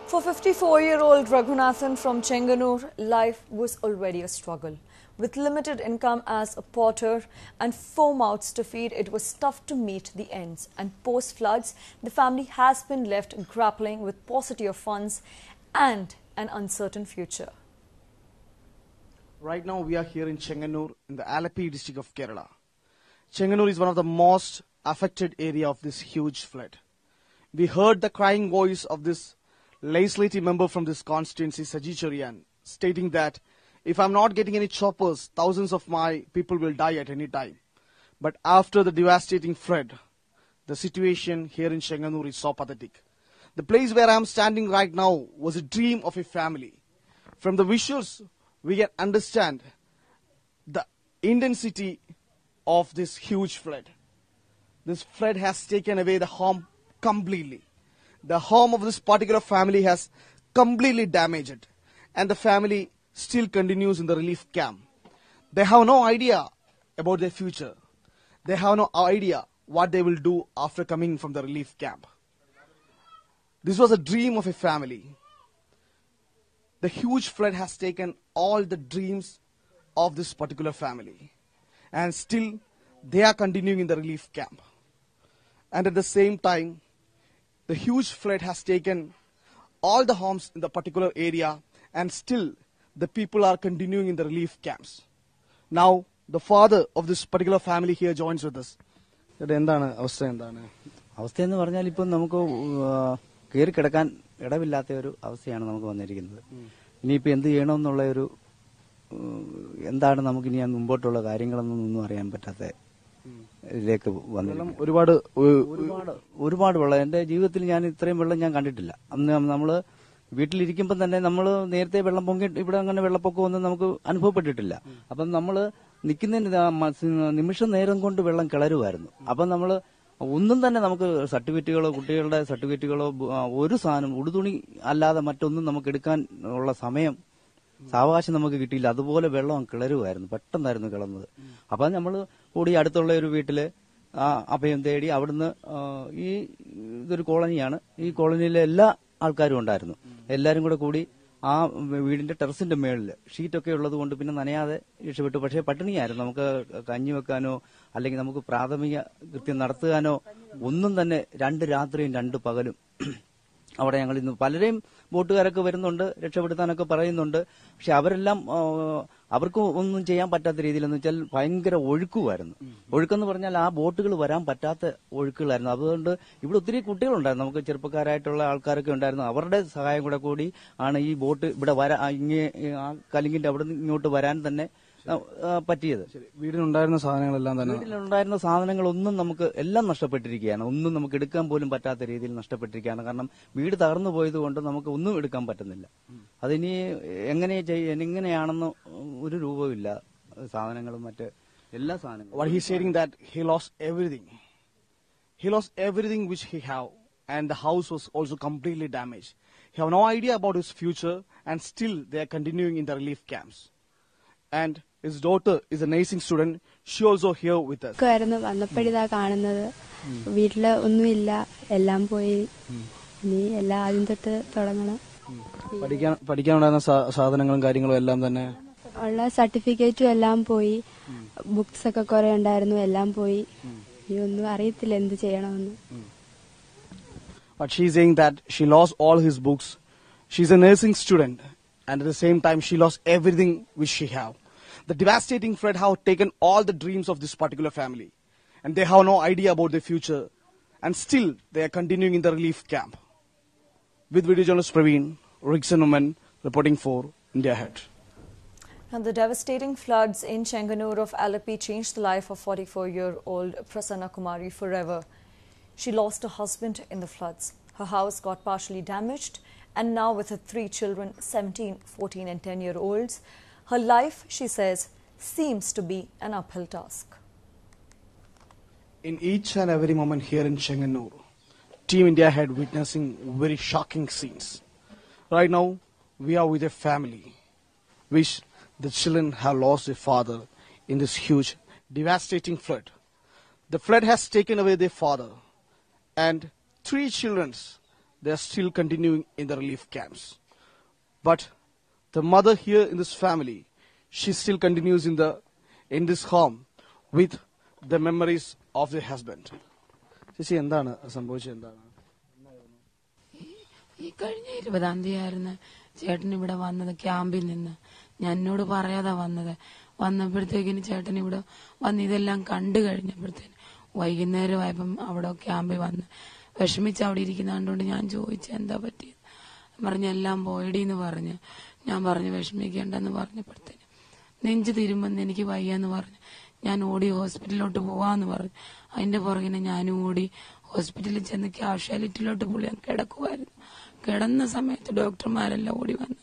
For 54-year-old Raghunathan from Chenganur, life was already a struggle. With limited income as a porter and 4 mouths to feed, it was tough to meet the ends. And post-floods, the family has been left grappling with paucity of funds and an uncertain future. Right now we are here in Chenganur in the Alleppey district of Kerala. Chenganur is one of the most affected area of this huge flood. We heard the crying voice of this legislative member from this constituency, Saji Cherian, stating that if I'm not getting any choppers, thousands of my people will die at any time. But after the devastating flood, the situation here in Chenganur is so pathetic. The place where I'm standing right now was a dream of a family. From the visuals, we can understand the intensity of this huge flood. This flood has taken away the home completely. The home of this particular family has completely damaged, and the family still continues in the relief camp. They have no idea about their future. They have no idea what they will do after coming from the relief camp. This was a dream of a family. The huge flood has taken all the dreams of this particular family, and still they are continuing in the relief camp. And at the same time, the huge flood has taken all the homes in the particular area, and still the people are continuing in the relief camps. Now, the father of this particular family here joins with us. അവസ്ഥ എന്ന് പറഞ്ഞാൽ ഇപ്പം നമുക്ക് കയറി കിടക്കാൻ ഇടവില്ലാത്ത ഒരു അവസ്ഥയാണ് നമുക്ക് വന്നിരിക്കുന്നത്. ഇനിയിപ്പോൾ എന്ത് ചെയ്യണമെന്നുള്ള ഒരു എന്താണ് നമുക്ക് ഇനി മുമ്പോട്ടുള്ള കാര്യങ്ങളൊന്നും അറിയാൻ പറ്റാത്ത ഇതിലേക്ക് വന്നു. ഒരുപാട് വെള്ളം എന്റെ ജീവിതത്തിൽ ഞാൻ ഇത്രയും വെള്ളം ഞാൻ കണ്ടിട്ടില്ല. അന്ന് നമ്മള് വീട്ടിലിരിക്കുമ്പോൾ തന്നെ നമ്മൾ നേരത്തെ വെള്ളം പൊങ്ങി ഇവിടെ അങ്ങനെ വെള്ളപ്പൊക്കമൊന്നും നമുക്ക് അനുഭവപ്പെട്ടിട്ടില്ല. അപ്പം നമ്മൾ നിൽക്കുന്നതിന് നിമിഷം നേരം കൊണ്ട് വെള്ളം കിളരുമായിരുന്നു. അപ്പം നമ്മൾ ഒന്നും തന്നെ നമുക്ക് സർട്ടിഫിക്കറ്റുകളോ കുട്ടികളുടെ സർട്ടിഫിക്കറ്റുകളോ ഒരു സാധനം ഉടുതുണി അല്ലാതെ മറ്റൊന്നും നമുക്ക് എടുക്കാൻ ഉള്ള സാവകാശം നമുക്ക് കിട്ടിയില്ല. അതുപോലെ വെള്ളം കിളരുമായിരുന്നു, പെട്ടെന്നായിരുന്നു കിളന്നത്. അപ്പം നമ്മൾ കൂടി അടുത്തുള്ള ഒരു വീട്ടില് അഭയം തേടി അവിടുന്ന് ഇതൊരു കോളനിയാണ്, ഈ കോളനിയിലെ എല്ലാ ആൾക്കാരും ഉണ്ടായിരുന്നു. എല്ലാരും കൂടി ആ വീടിന്റെ ടെറസിന്റെ മേളിൽ ഷീറ്റൊക്കെ ഉള്ളത് കൊണ്ട് പിന്നെ നനയാതെ രക്ഷപ്പെട്ടു. പക്ഷേ പട്ടിണിയായിരുന്നു. നമുക്ക് കഞ്ഞി വെക്കാനോ അല്ലെങ്കിൽ നമുക്ക് പ്രാഥമിക കൃത്യം നടത്തുവാനോ ഒന്നും തന്നെ 2 രാത്രിയും 2 പകലും അവിടെ ഞങ്ങൾ ഇന്ന് പലരെയും ബോട്ടുകാരൊക്കെ വരുന്നുണ്ട്, രക്ഷപ്പെടുത്താനൊക്കെ പറയുന്നുണ്ട്. പക്ഷെ അവരെല്ലാം അവർക്ക് ഒന്നും ചെയ്യാൻ പറ്റാത്ത രീതിയിലെന്ന് വെച്ചാൽ ഭയങ്കര ഒഴുക്കുമായിരുന്നു. ഒഴുക്കെന്ന് പറഞ്ഞാൽ ആ ബോട്ടുകൾ വരാൻ പറ്റാത്ത ഒഴുക്കുകളായിരുന്നു. അതുകൊണ്ട് ഇവിടെ ഒത്തിരി കുട്ടികളുണ്ടായിരുന്നു, നമുക്ക് ചെറുപ്പക്കാരായിട്ടുള്ള ആൾക്കാരൊക്കെ ഉണ്ടായിരുന്നു. അവരുടെ സഹായം കൂടി ആണ് ഈ ബോട്ട് ഇവിടെ ആ കലിങ്ങിന്റെ അവിടെ നിന്ന് ഇങ്ങോട്ട് വരാൻ തന്നെ പറ്റിയത്. വീടിനുണ്ടായിരുന്ന സാധനങ്ങളെല്ലാം തന്നെ വീട്ടിലുണ്ടായിരുന്ന സാധനങ്ങളൊന്നും നമുക്ക് എല്ലാം നഷ്ടപ്പെട്ടിരിക്കുകയാണ്. ഒന്നും നമുക്ക് എടുക്കാൻ പോലും പറ്റാത്ത രീതിയിൽ നഷ്ടപ്പെട്ടിരിക്കുകയാണ്. കാരണം വീട് തകർന്നു പോയത് കൊണ്ട് നമുക്ക് ഒന്നും എടുക്കാൻ പറ്റുന്നില്ല. അതിനി എങ്ങനെയാണെന്ന് ഒരു രൂപമില്ല. സാധനങ്ങളും മറ്റ് എല്ലാ സാധനങ്ങളും. What he's saying that he lost everything. He lost everything which he have, and the house was also completely damaged. He have no idea about his future, and still they are continuing in the relief camps. And his daughter is a nursing student. She also here with us. വന്നപ്പോഴിതാ കാണുന്നത് വീട്ടില് ഒന്നുമില്ല, എല്ലാം പോയി. ഇനി എല്ലാം ആദ്യം തൊട്ട് തുടങ്ങണം. പഠിക്കാനുണ്ടായിരുന്ന സാധനങ്ങളും കാര്യങ്ങളും എല്ലാം തന്നെ ഉള്ള സർട്ടിഫിക്കറ്റും എല്ലാം പോയി. ബുക്സ് ഒക്കെ കുറെ ഉണ്ടായിരുന്നു, എല്ലാം പോയി. ഇനി ഒന്നും അറിയത്തില്ല എന്ത് ചെയ്യണമെന്ന്. But she's saying that she lost all his books. She's a nursing student, and at the same time she lost everything which she have. The devastating flood have taken all the dreams of this particular family, and they have no idea about their future, and still they are continuing in the relief camp. With video journalist Praveen, Rickson Woman, reporting for India Ahead. And the devastating floods in Chenganur of Alleppey changed the life of 44-year-old Prasanna Kumari forever. She lost her husband in the floods. Her house got partially damaged, and now with her 3 children, 17, 14 and 10-year-olds, her life, she says, seems to be an uphill task. In each and every moment here in Chenganur, Team India had witnessing very shocking scenes. Right now, we are with a family, which the children have lost their father in this huge, devastating flood. The flood has taken away their father, and 3 children, they are still continuing in the relief camps. But the mother here in this family, she still continues in this home with the memories of their husband. ചേച്ചി എന്താണ് സംഭവിച്ചത്? എന്താണ് ഈ കഴിഞ്ഞ 20-ാം തീയതിയായിരുന്നു ചേട്ടൻ ഇവിടെ വന്നത് ക്യാമ്പിൽ നിന്ന്. ഞാൻ എന്നോട് പറയാതാ വന്നത്. വന്നപ്പോഴത്തേക്കിന് ചേട്ടൻ ഇവിടെ വന്ന് ഇതെല്ലാം കണ്ടു കഴിഞ്ഞപ്പോഴത്തേന് വൈകുന്നേരമായപ്പം അവിടെ ക്യാമ്പിൽ വന്ന് വിഷമിച്ച് അവിടെ ഇരിക്കുന്ന കണ്ടുകൊണ്ട് ഞാൻ ചോദിച്ചു എന്താ പറ്റിയത്. പറഞ്ഞെല്ലാം പോയടിയെന്ന് പറഞ്ഞ്. ഞാൻ പറഞ്ഞു വിഷമിക്കേണ്ടെന്ന് പറഞ്ഞപ്പോഴത്തേന് നെഞ്ച് തിരുമ്പെന്ന് എനിക്ക് വയ്യാന്ന് പറഞ്ഞു. ഞാൻ ഓടി ഹോസ്പിറ്റലിലോട്ട് പോവാന്ന് പറഞ്ഞു. അതിന്റെ പുറകിനെ ഞാനും ഓടി ഹോസ്പിറ്റലിൽ ചെന്ന് കാഷ്വാലിറ്റിയിലോട്ട് പുള്ളി കിടക്കുമായിരുന്നു. കിടന്ന സമയത്ത് ഡോക്ടർമാരെല്ലാം ഓടി വന്ന്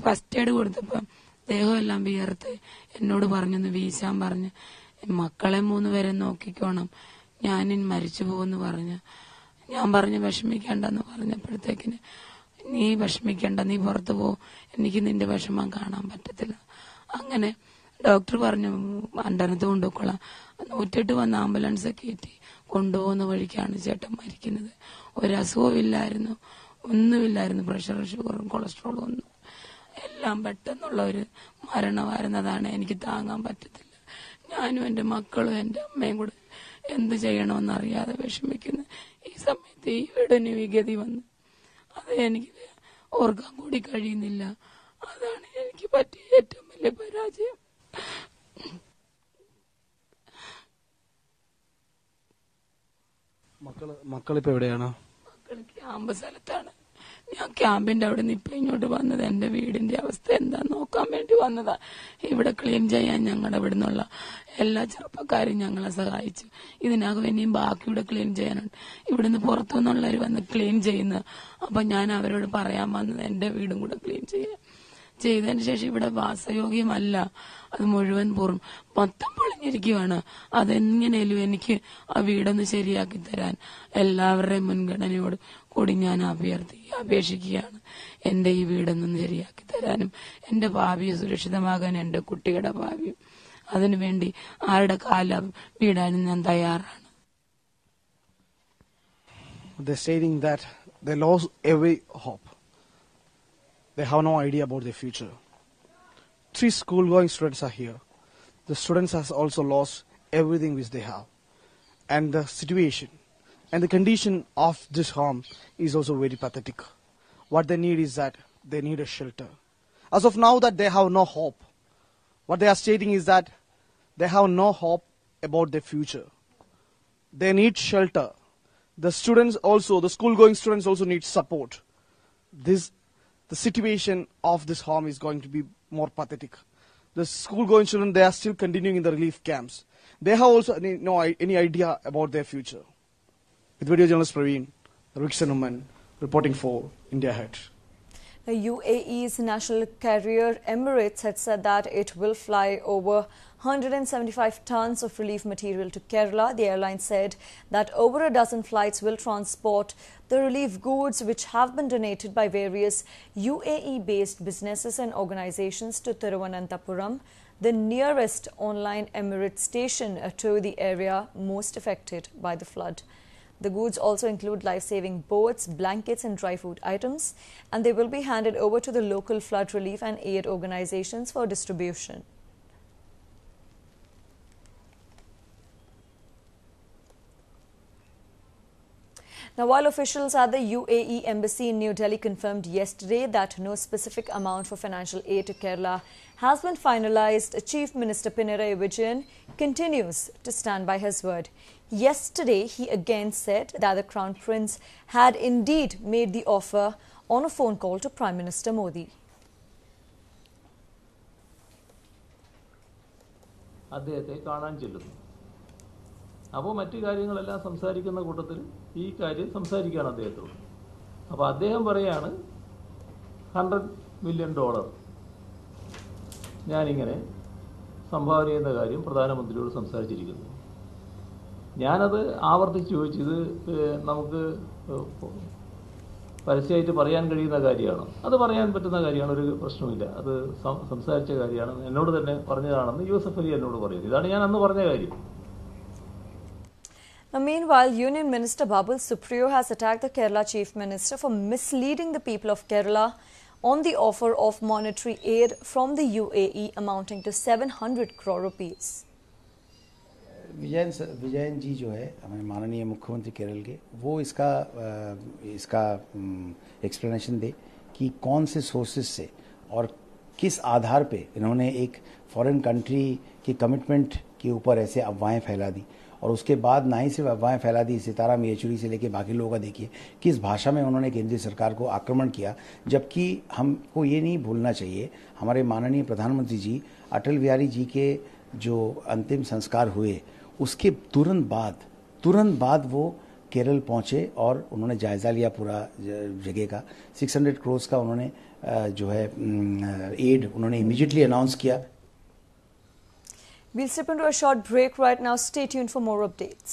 ഫസ്റ്റ് എയ്ഡ് കൊടുത്തപ്പം ദേഹമെല്ലാം വിയർത്ത് എന്നോട് പറഞ്ഞൊന്ന് വീശാൻ പറഞ്ഞ് മക്കളെ 3 പേരെ നോക്കിക്കോണം, ഞാനിൻ മരിച്ചു പോകുമെന്ന് പറഞ്ഞ്. ഞാൻ പറഞ്ഞു വിഷമിക്കേണ്ടെന്ന് പറഞ്ഞപ്പോഴത്തേക്കിന് നീ വിഷമിക്കേണ്ട, നീ പുറത്തു പോ, എനിക്ക് നിന്റെ വിഷമം കാണാൻ പറ്റത്തില്ല. അങ്ങനെ ഡോക്ടർ പറഞ്ഞു അണ്ടനത്ത് കൊണ്ടുപോയിക്കൊള്ളാം. 108 വന്ന് ആംബുലൻസ് കയറ്റി കൊണ്ടുപോകുന്ന വഴിക്കാണ് ചേട്ടൻ മരിക്കുന്നത്. ഒരസുഖമില്ലായിരുന്നു, ഒന്നുമില്ലായിരുന്നു, പ്രഷറും ഷുഗറും കൊളസ്ട്രോളും ഒന്നും. എല്ലാം പെട്ടെന്നുള്ള ഒരു മരണമായിരുന്നതാണ്. എനിക്ക് താങ്ങാൻ പറ്റത്തില്ല. ഞാനും എന്റെ മക്കളും എന്റെ അമ്മയും കൂടെ എന്ത് ചെയ്യണമെന്നറിയാതെ വിഷമിക്കുന്നു. ഈ സമയത്ത് ഈ വീടിന് വിഗതി വന്നു. അത് എനിക്ക് ഓർക്കാൻ കൂടി കഴിയുന്നില്ല. അതാണ് എനിക്ക് പറ്റിയ ഏറ്റവും വലിയ പരാജയം. മക്കളിപ്പോ എവിടെയാണ്? മക്കള് ക്യാമ്പ് സ്ഥലത്താണ്. ഞാൻ ക്യാമ്പിന്റെ അവിടെ നിന്ന് ഇപ്പൊ ഇങ്ങോട്ട് വന്നത് എന്റെ വീടിന്റെ അവസ്ഥ എന്താ നോക്കാൻ വേണ്ടി വന്നതാ. ഇവിടെ ക്ലീൻ ചെയ്യാൻ ഞങ്ങളുടെ ഇവിടെ നിന്നുള്ള എല്ലാ ചെറുപ്പക്കാരും ഞങ്ങളെ സഹായിച്ചു. ഇതിനകം ഇനിയും ബാക്കി ഇവിടെ ക്ലീൻ ചെയ്യാനുണ്ട്. ഇവിടുന്ന് പുറത്തുനിന്നുള്ളവർ വന്ന് ക്ലീൻ ചെയ്യുന്നത്. അപ്പൊ ഞാൻ അവരോട് പറയാൻ വന്നത് എന്റെ വീടും കൂടെ ക്ലീൻ ചെയ്തതിന് ശേഷം ഇവിടെ വാസയോഗ്യമല്ല, അത് മുഴുവൻ മൊത്തം പൊളിഞ്ഞിരിക്കുവാണ്. അതെങ്ങനെയും എനിക്ക് ആ വീടൊന്ന് ശരിയാക്കി തരാൻ എല്ലാവരുടെയും മുൻഗണനയോട് കൂടി ഞാൻ അപേക്ഷിക്കുകയാണ്. എന്റെ ഈ വീടൊന്നും ശരിയാക്കി തരാനും എന്റെ ഭാവിയെ സുരക്ഷിതമാകാൻ എന്റെ കുട്ടികളുടെ ഭാവിയും അതിനുവേണ്ടി ആരുടെ കാലം വീടാനും ഞാൻ തയ്യാറാണ്. They're stating that they lost every hope. They have no idea about their future. 3 school-going students are here. The students have also lost everything which they have. And the situation and the condition of this home is also very pathetic. What they need is that they need a shelter. As of now that they have no hope. What they are stating is that they have no hope about their future. They need shelter. The students also, the school-going students also need support. The situation of this home is going to be more pathetic. The school-going children, they are still continuing in the relief camps. They have also no any idea about their future. With video journalist Praveen, Riksan Uman, reporting for India Ahead. The UAE's national carrier Emirates had said that it will fly over 175 tons of relief material to Kerala. The airline said that over a dozen flights will transport the relief goods which have been donated by various UAE-based businesses and organizations to Thiruvananthapuram, the nearest online Emirates station to the area most affected by the flood. The goods also include life-saving boats, blankets and dry food items, and they will be handed over to the local flood relief and aid organizations for distribution. Now, while officials at the UAE Embassy in New Delhi confirmed yesterday that no specific amount for financial aid to Kerala has been finalized, Chief Minister Pinarayi Vijayan continues to stand by his word. Yesterday, he again said that the Crown Prince had indeed made the offer on a phone call to Prime Minister Modi. അദ്ദേഹത്തെ കാണാൻ ചെല്ലുന്നു. അപ്പോൾ മറ്റു കാര്യങ്ങളെല്ലാം സംസാരിക്കുന്ന കൂട്ടത്തിൽ ഈ കാര്യം സംസാരിക്കുകയാണ് അദ്ദേഹത്തോട്. അപ്പോൾ അദ്ദേഹം പറയാണ് $100 million ഞാനിങ്ങനെ സംഭാവന ചെയ്യുന്ന കാര്യം പ്രധാനമന്ത്രിയോട് സംസാരിച്ചിരിക്കുന്നു. ഞാനത് ആവർത്തിച്ച് ചോദിച്ചു, ഇത് നമുക്ക് പരസ്യമായിട്ട് പറയാൻ കഴിയുന്ന കാര്യമാണ്? അത് പറയാൻ പറ്റുന്ന കാര്യമാണ്, ഒരു പ്രശ്നമില്ല, അത് സംസാരിച്ച കാര്യമാണ്, എന്നോട് തന്നെ പറഞ്ഞതാണെന്ന് യൂസഫ് അലി എന്നോട് പറയുന്നു. ഇതാണ് ഞാൻ അന്ന് പറഞ്ഞ കാര്യം. Now, meanwhile, Union Minister Babul Supriyo has attacked the Kerala Chief Minister for misleading the people of Kerala on the offer of monetary aid from the UAE amounting to 700 crore rupees. Vijayan जी जो है हमारे माननीय मुख्यमंत्री केरल के, वो इसका explanation दे कि कौन से सोर्सेज से और किस आधार पे इन्होंने एक फॉरेन कंट्री की कमिटमेंट के ऊपर ऐसे अफवाहें फैला दी। और उसके बाद ना ही सिर्फ अफवाहें फैला दी, सीताराम येचुरी से लेके बाकी लोगों का देखिए किस भाषा में उन्होंने केंद्रीय सरकार को आक्रमण किया। जबकि हमको ये नहीं भूलना चाहिए, हमारे माननीय प्रधानमंत्री जी अटल बिहारी जी के जो अंतिम संस्कार हुए उसके तुरंत बाद वो केरल पहुंचे और उन्होंने जायजा लिया पूरा जगह का। 600 करोड़ का उन्होंने जो है एड उन्होंने इमीडिएटली अनाउंस किया। We'll step into a short break right now. Stay tuned for more updates.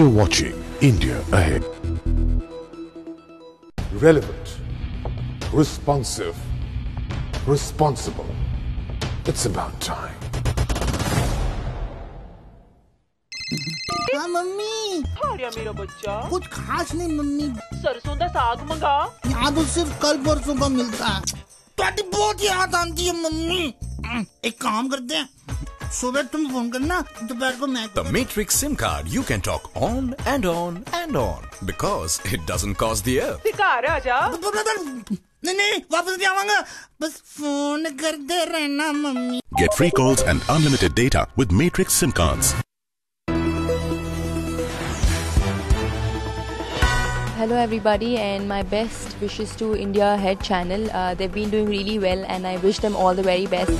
You're watching India Ahead. Relevant, responsive, responsible. It's about time. हाँ मम्मी गया मेरा बच्चा कुछ खास नहीं मम्मी सरसों का साग मंगा याद तो सिर्फ कल परसों का मिलता है तो बहुत याद आती है मम्मी एक काम करते हैं सुबह तुम फोन करना दोपहर को मैं The Matrix SIM card you can talk on and on and on because it doesn't cost the air. घर आ जा नहीं वापस नहीं आऊंगा बस फोन करते रहना mummy Get free calls and unlimited data with Matrix SIM cards. Hello everybody and my best wishes to India Ahead channel. They've been doing really well and I wish them all the very best.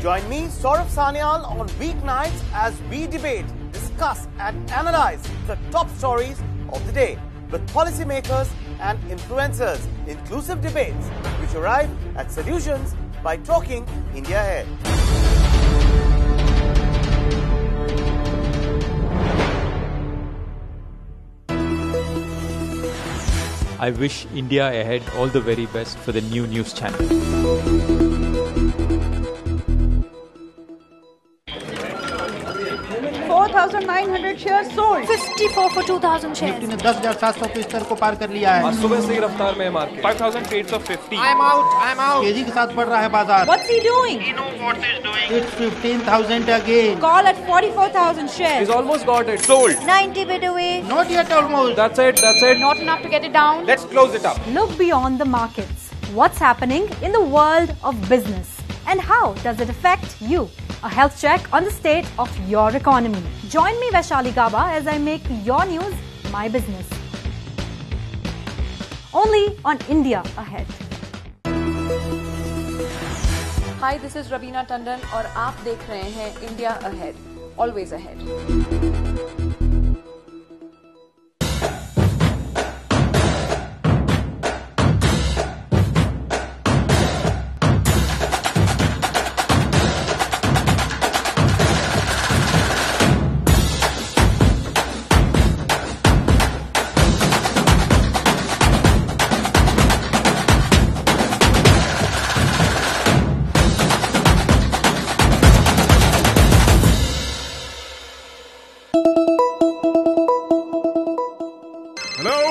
Join me, Saurabh Sanyal, on weeknights as we debate, discuss and analyze the top stories of the day with policymakers and influencers. Inclusive debates which arrive at solutions by talking India Ahead. I wish India Ahead all the very best for the new news channel. 4,900 shares sold. 54 for 2,000 shares. Nifty ने 10,700 के स्तर को पार कर लिया है। आज सुबह से ही रफ्तार में market 5,000 trades of 50. I'm out. तेजी के साथ बढ़ रहा है बाजार। What's he doing? He knows what he's doing. It's 15,000 again. Call at 44,000 shares. He's almost got it. Sold. 90 bid away. Not yet almost. That's it. Not enough to get it down. Let's close it up. Look beyond the markets. What's happening in the world of business? And how does it affect you? A health check on the state of your economy. Join me, Vaishali Gaba, as I make your news my business. Only on India Ahead. Hi, this is Aerwyna Tandon और आप देख रहे हैं India Ahead. Always ahead.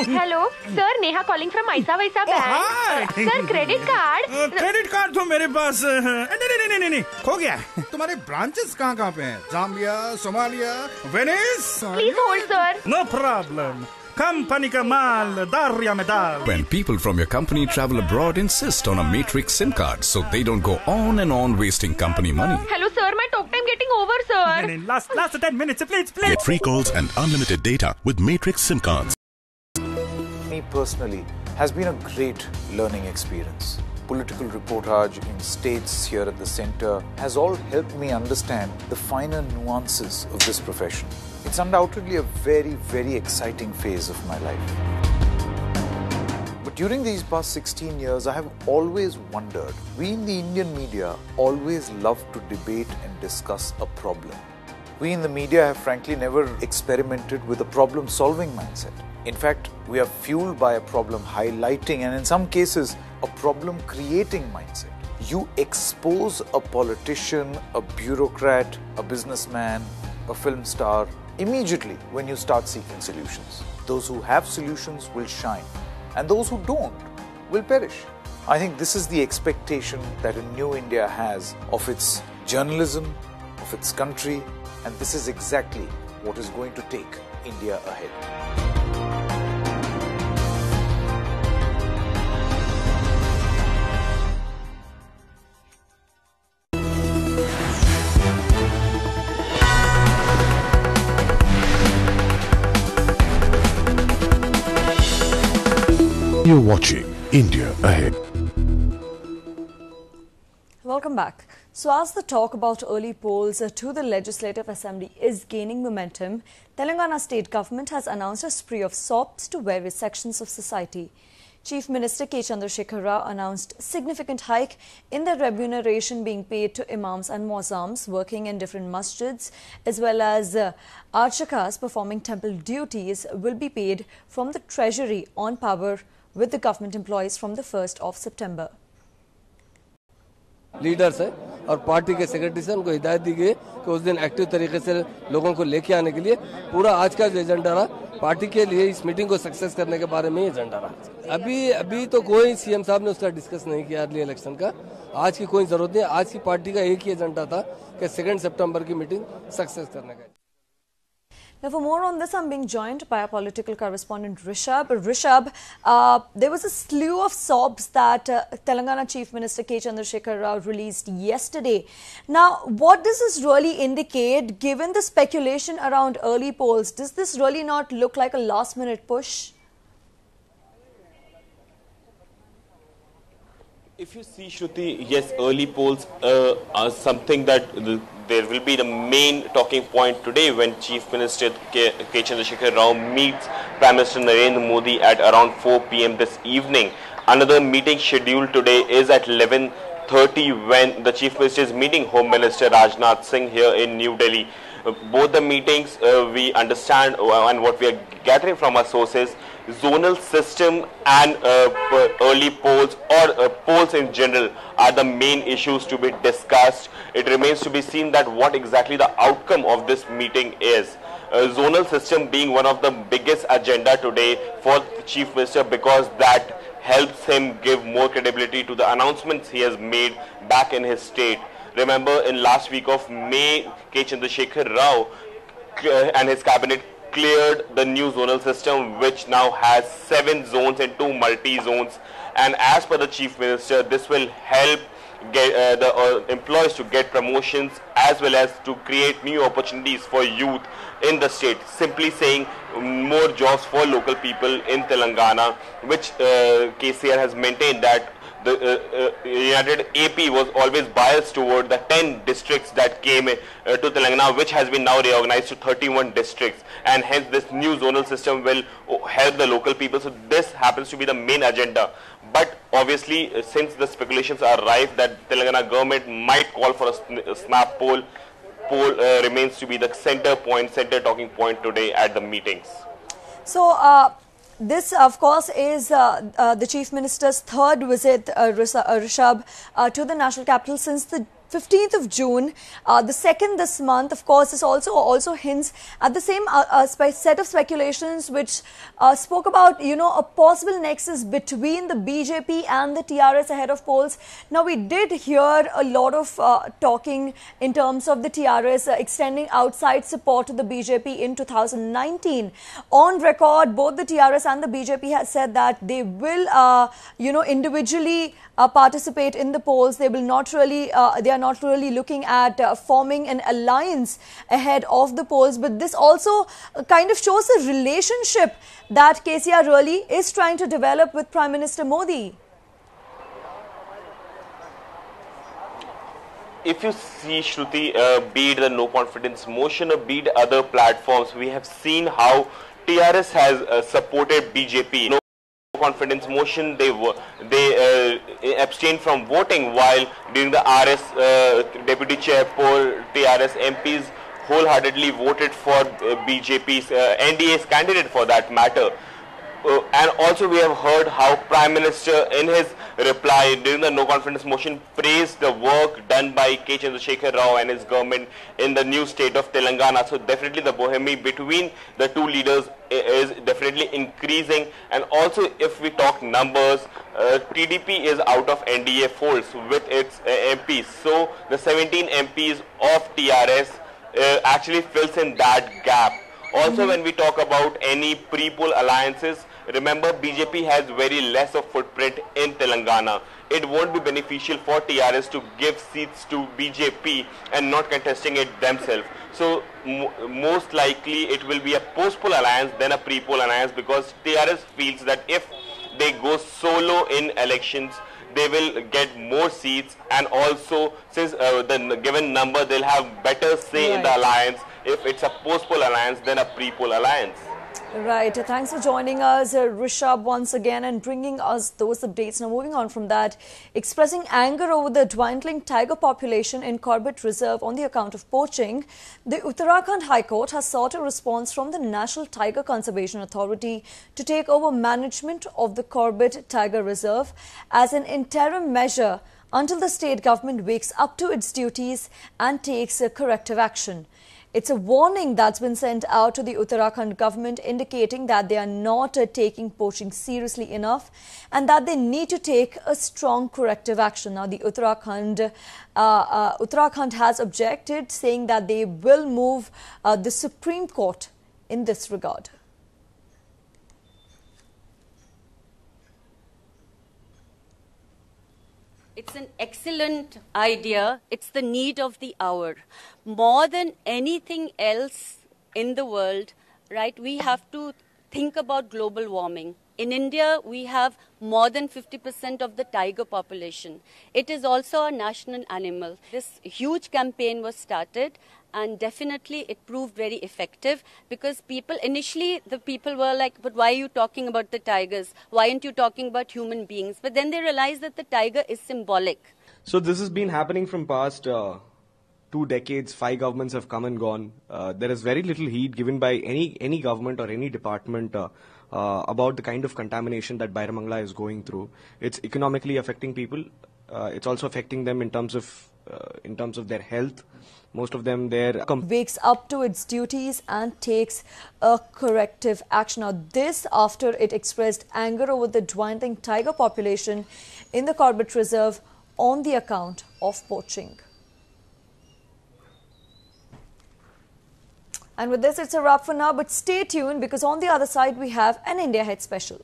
Hello, sir. Neha calling from Aisa Vaisa Bank. Sir, credit card. Credit card तो मेरे पास नहीं खो गया। तुम्हारे ब्रांचेस कहाँ पे हैं? Zambia, Somalia, Venice. Please hold, sir. No problem. Company का माल दारिया में दाल। When people from your company travel abroad, insist on a Matrix SIM card so they don't go on and on wasting company money. Hello, sir. My talk time getting over, sir. Last 10 minutes, please. Get free calls and unlimited data with Matrix SIM cards. Me personally has been a great learning experience. Political reportage in states here at the center has all helped me understand the finer nuances of this profession. It's undoubtedly a very, very exciting phase of my life. But during these past 16 years, I have always wondered, we in the Indian media always love to debate and discuss a problem. We in the media have frankly never experimented with a problem-solving mindset. In fact, we are fueled by a problem highlighting and in some cases, a problem creating mindset. You expose a politician, a bureaucrat, a businessman, a film star immediately when you start seeking solutions. Those who have solutions will shine and those who don't will perish. I think this is the expectation that a new India has of its journalism, of its country, and this is exactly what is going to take India ahead. You're watching India Ahead. Welcome back. So as the talk about early polls to the Legislative Assembly is gaining momentum, Telangana state government has announced a spree of SOPs to various sections of society. Chief Minister K. Chandrasekhar Rao announced significant hike in the remuneration being paid to imams and muazzams working in different masjids, as well as archakas performing temple duties will be paid from the treasury on par with the government employees from the 1st of September. Leaders है और party के secretary से उनको हिदायत दी गई कि उस दिन एक्टिव तरीके से लोगों को लेके आने के लिए पूरा आज का जो एजेंडा रहा पार्टी के लिए इस मीटिंग को सक्सेस करने के बारे में एजेंडा रहा। अभी तो कोई सीएम साहब ने उसका डिस्कस नहीं किया अर्ली इलेक्शन का। आज की कोई जरूरत नहीं। आज की पार्टी का एक ही एजेंडा था कि 2 सितंबर की मीटिंग सक्सेस करने का। Now, for more on this, I'm being joined by our political correspondent Rishabh. Rishabh, there was a slew of SOPs that Telangana Chief Minister K. Chandrasekhar Rao released yesterday. Now, what does this really indicate, given the speculation around early polls? Does this really not look like a last-minute push? If you see, Shruti, yes, early polls are something that there will be the main talking point today when Chief Minister K. Chandrasekhar Rao meets Prime Minister Narendra Modi at around 4 p.m. this evening. Another meeting scheduled today is at 11:30 when the Chief Minister is meeting Home Minister Rajnath Singh here in New Delhi. Both the meetings, we understand and what we are gathering from our sources, zonal system and early polls or polls in general are the main issues to be discussed. It remains to be seen that what exactly the outcome of this meeting is. Zonal system being one of the biggest agenda today for the Chief Minister because that helps him give more credibility to the announcements he has made back in his state. Remember, in last week of May, K. Chandrasekhar Rao and his cabinet cleared the new zonal system, which now has 7 zones and 2 multi-zones. And as per the Chief Minister, this will help get the employees to get promotions as well as to create new opportunities for youth in the state. Simply saying more jobs for local people in Telangana, which KCR has maintained that the United AP was always biased toward the 10 districts that came to Telangana, which has been now reorganized to 31 districts, and hence this new zonal system will help the local people. So this happens to be the main agenda. But obviously, since the speculations are rife that Telangana government might call for a snap poll remains to be the center talking point today at the meetings. So, this, of course, is the Chief Minister's third visit, Rishabh, to the national capital since the 15th of June, the second this month. Of course, this also hints at the same set of speculations which spoke about, a possible nexus between the BJP and the TRS ahead of polls. Now, we did hear a lot of talking in terms of the TRS extending outside support to the BJP in 2019. On record, both the TRS and the BJP has said that they will, individually participate in the polls. They will not really, they are not really looking at forming an alliance ahead of the polls. But this also kind of shows the relationship that KCR really is trying to develop with Prime Minister Modi. If you see, Shruti, be it the no confidence motion or be it other platforms, we have seen how TRS has supported BJP. No confidence motion, they abstained from voting, while during the RS deputy chair poll, TRS MPs wholeheartedly voted for BJP's NDA's candidate for that matter. And also we have heard how Prime Minister in his reply during the no confidence motion praised the work done by K. Chandrasekhar Rao and his government in the new state of Telangana. So definitely the bohemy between the two leaders is definitely increasing. And also if we talk numbers, TDP is out of NDA folds with its MPs. So the 17 MPs of TRS actually fills in that gap. Also, when we talk about any pre-poll alliances, remember BJP has very less of footprint in Telangana. It won't be beneficial for TRS to give seats to BJP and not contesting it themselves. So most likely it will be a post-poll alliance than a pre-poll alliance, because TRS feels that if they go solo in elections, they will get more seats, and also since the given number, they'll have better say in the alliance if it's a post-poll alliance than a pre-poll alliance. Right. Thanks for joining us, Rishabh, once again, and bringing us those updates. Now, moving on from that, expressing anger over the dwindling tiger population in Corbett Reserve on the account of poaching, the Uttarakhand High Court has sought a response from the National Tiger Conservation Authority to take over management of the Corbett Tiger Reserve as an interim measure until the state government wakes up to its duties and takes corrective action. It's a warning that's been sent out to the Uttarakhand government, indicating that they are not taking poaching seriously enough and that they need to take a strong corrective action. Now, the Uttarakhand has objected, saying that they will move the Supreme Court in this regard. It's an excellent idea. It's the need of the hour. More than anything else in the world, right, we have to think about global warming. In India, we have more than 50% of the tiger population. It is also a national animal. This huge campaign was started, and definitely it proved very effective, because initially the people were like, but why are you talking about the tigers? Why aren't you talking about human beings? But then they realized that the tiger is symbolic. So this has been happening from past 2 decades. 5 governments have come and gone. There is very little heed given by any government or any department about the kind of contamination that Bairamangala is going through. It's economically affecting people. It's also affecting them in terms of their health. Most of them wakes up to its duties and takes a corrective action. Now, this after it expressed anger over the dwindling tiger population in the Corbett Reserve on the account of poaching. And with this, it's a wrap for now, but stay tuned, because on the other side, we have an India Ahead special.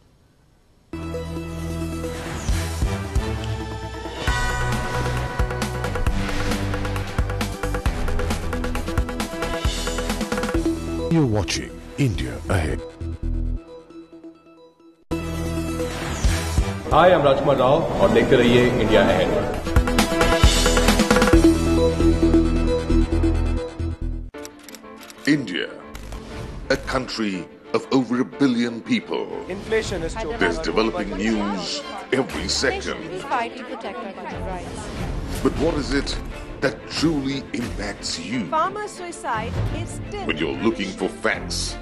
You're watching India Ahead. Hi, I'm Rajkumar Rao और देखते रहिए India ahead. India, a country of over 1 billion people. Inflation is too. There's developing news every second. Fight to protect our rights. But what is it that truly impacts you? Farmer suicide is still. When you're looking for facts,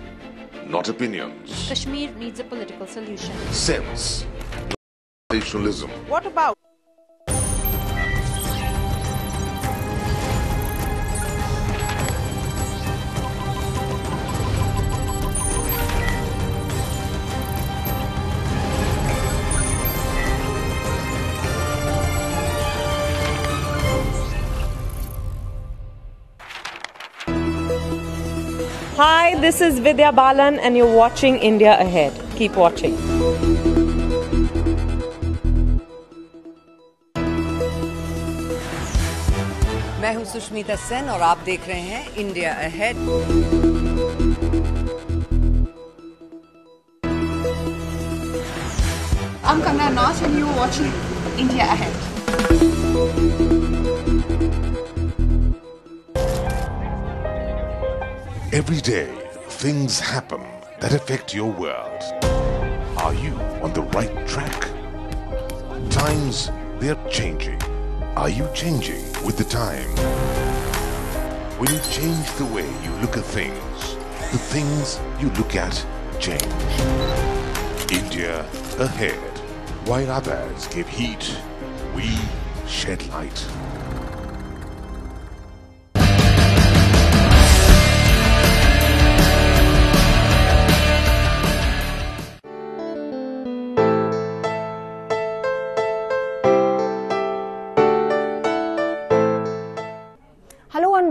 not opinions. Kashmir needs a political solution. Sense, nationalism. What about? Hi, this is Vidya Balan and you're watching India Ahead. Keep watching. मैं हूं सुष्मिता सेन और आप देख रहे हैं India ahead. I'm Kangana Nath and you're watching India Ahead. Every day, things happen that affect your world. Are you on the right track? Times, they're changing. Are you changing with the time? When you change the way you look at things, the things you look at change. India Ahead. While others give heat, we shed light.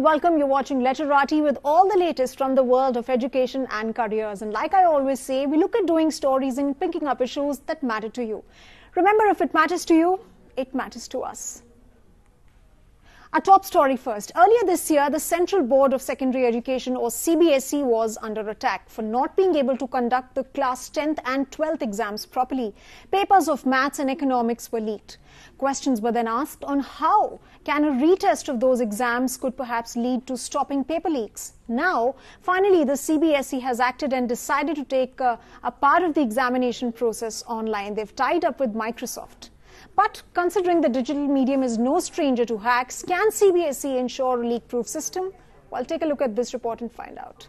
Welcome. You're watching Literati with all the latest from the world of education and careers. And like I always say, we look at doing stories and picking up issues that matter to you. Remember, if it matters to you, it matters to us. Our top story first. Earlier this year, the Central Board of Secondary Education, or CBSE, was under attack for not being able to conduct the class 10th and 12th exams properly. Papers of maths and economics were leaked. Questions were then asked on how can a retest of those exams could perhaps lead to stopping paper leaks. Now, finally, the CBSE has acted and decided to take a part of the examination process online. They've tied up with Microsoft. But considering the digital medium is no stranger to hacks, can CBSE ensure a leak-proof system? Well, take a look at this report and find out.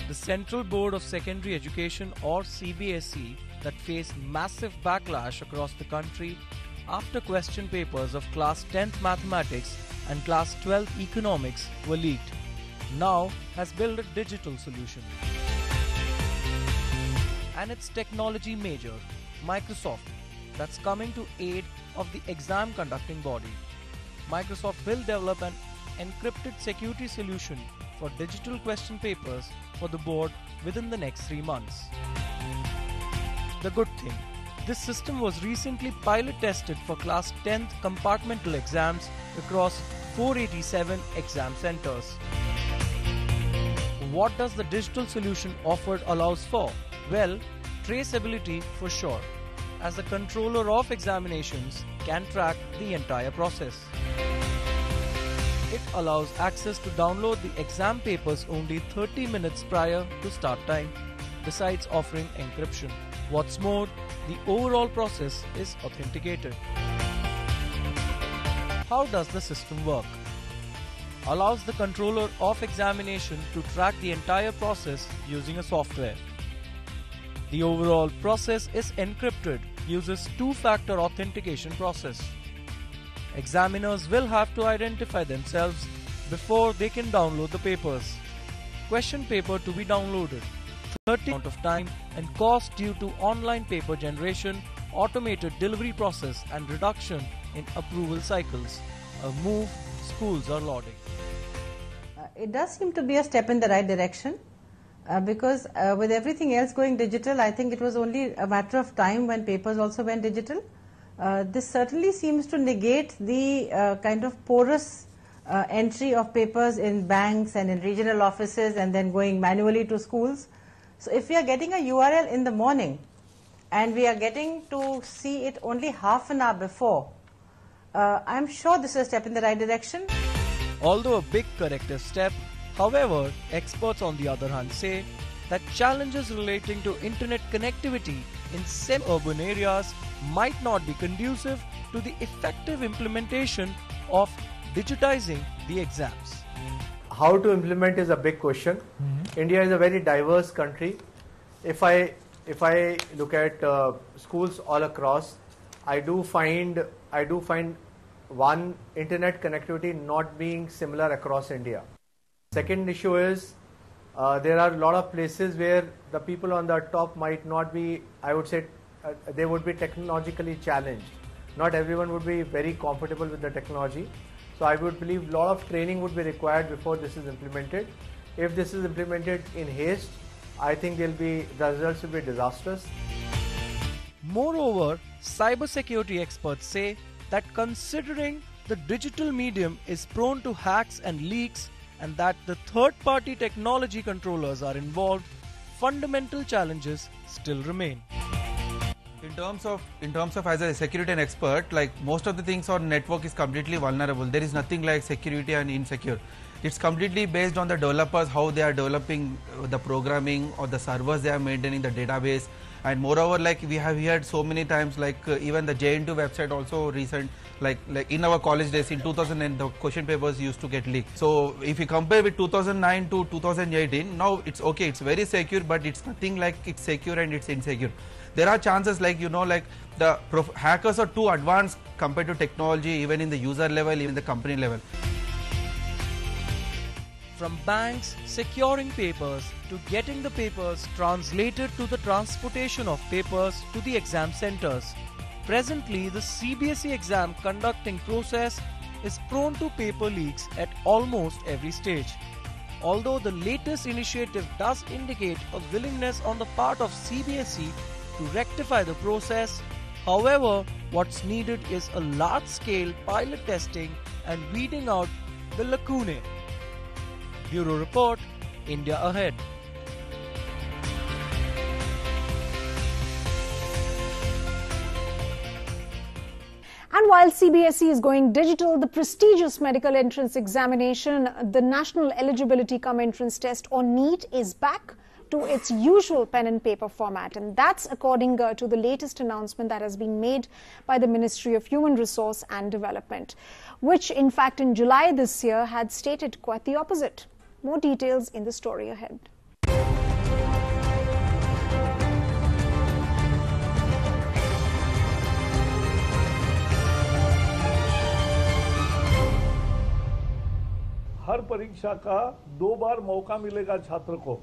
The Central Board of Secondary Education, or CBSE, that faced massive backlash across the country after question papers of Class 10th Mathematics and Class 12th Economics were leaked, now has built a digital solution. And its technology major, Microsoft, that's coming to aid of the exam conducting body. Microsoft will develop an encrypted security solution for digital question papers for the board within the next 3 months. The good thing, this system was recently pilot tested for class 10th compartmental exams across 487 exam centers. What does the digital solution offered allows for? Well, traceability for sure, as the controller of examinations can track the entire process. It allows access to download the exam papers only 30 minutes prior to start time, besides offering encryption. What's more, the overall process is authenticated. How does the system work? Allows the controller of examination to track the entire process using a software. The overall process is encrypted, uses two-factor authentication process. Examiners will have to identify themselves before they can download the papers. Question paper to be downloaded, 30 amount of time and cost due to online paper generation, automated delivery process and reduction in approval cycles. A move schools are lauding. It does seem to be a step in the right direction because with everything else going digital, I think it was only a matter of time when papers also went digital. This certainly seems to negate the kind of porous entry of papers in banks and in regional offices and then going manually to schools. So if we are getting a URL in the morning and we are getting to see it only half an hour before, I'm sure this is a step in the right direction. Although a big corrective step, however, experts on the other hand say that challenges relating to internet connectivity in semi-urban areas might not be conducive to the effective implementation of digitizing the exams. How to implement is a big question. India is a very diverse country. If I look at schools all across, I do find one, internet connectivity not being similar across India. Second issue is there are a lot of places where the people on the top might not be, I would say, they would be technologically challenged. Not everyone would be very comfortable with the technology. So I would believe a lot of training would be required before this is implemented. If this is implemented in haste, I think the results will be disastrous. Moreover, cybersecurity experts say that considering the digital medium is prone to hacks and leaks and that the third-party technology controllers are involved, fundamental challenges still remain. In terms of as a security and expert, like most of the things on network is completely vulnerable. There is nothing like security and insecure. It's completely based on the developers, how they are developing the programming or the servers they are maintaining, the database. And moreover, like we have heard so many times, like even the JN2 website also recent, like in our college days in 2009, the question papers used to get leaked. So if you compare with 2009 to 2018, now it's okay, it's very secure, but it's nothing like it's secure and it's insecure. There are chances like, like the hackers are too advanced compared to technology, even in the user level, even the company level. From banks securing papers to getting the papers translated to the transportation of papers to the exam centers, presently the CBSE exam conducting process is prone to paper leaks at almost every stage. Although the latest initiative does indicate a willingness on the part of CBSE to rectify the process, However, what's needed is a large-scale pilot testing and weeding out the lacunae. Bureau Report, India Ahead. And while CBSE is going digital, the prestigious medical entrance examination, the National Eligibility Cum Entrance Test or NEET, is back to its usual pen and paper format, and that's according to the latest announcement that has been made by the Ministry of Human Resource and Development, which in fact in July this year had stated quite the opposite. More details in the story ahead. हर परीक्षा का 2 बार मौका मिलेगा छात्र को,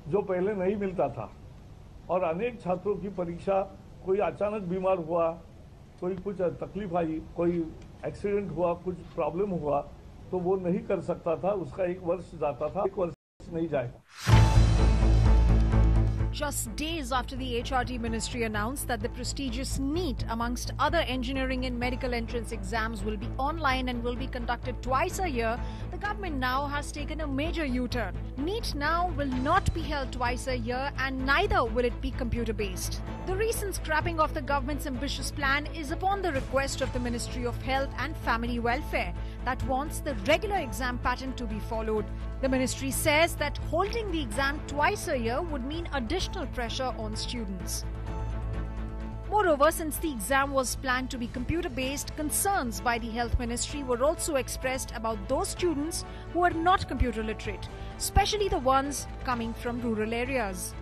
जो पहले नहीं मिलता था। और अनेक छात्रों की परीक्षा, कोई अचानक बीमार हुआ, कोई कुछ तकलीफ आई, कोई एक्सीडेंट हुआ, कुछ प्रॉब्लम हुआ, तो वो नहीं कर सकता था, उसका 1 वर्ष जाता था, 1 वर्ष नहीं जाएगा। Just days after the HRD Ministry announced that the prestigious NEET, amongst other engineering and medical entrance exams, will be online and will be conducted twice a year, the government now has taken a major U-turn. NEET now will not be held twice a year and neither will it be computer-based. The recent scrapping of the government's ambitious plan is upon the request of the Ministry of Health and Family Welfare that wants the regular exam pattern to be followed. The ministry says that holding the exam twice a year would mean additional pressure on students. Moreover, since the exam was planned to be computer-based, concerns by the Health Ministry were also expressed about those students who are not computer literate, especially the ones coming from rural areas.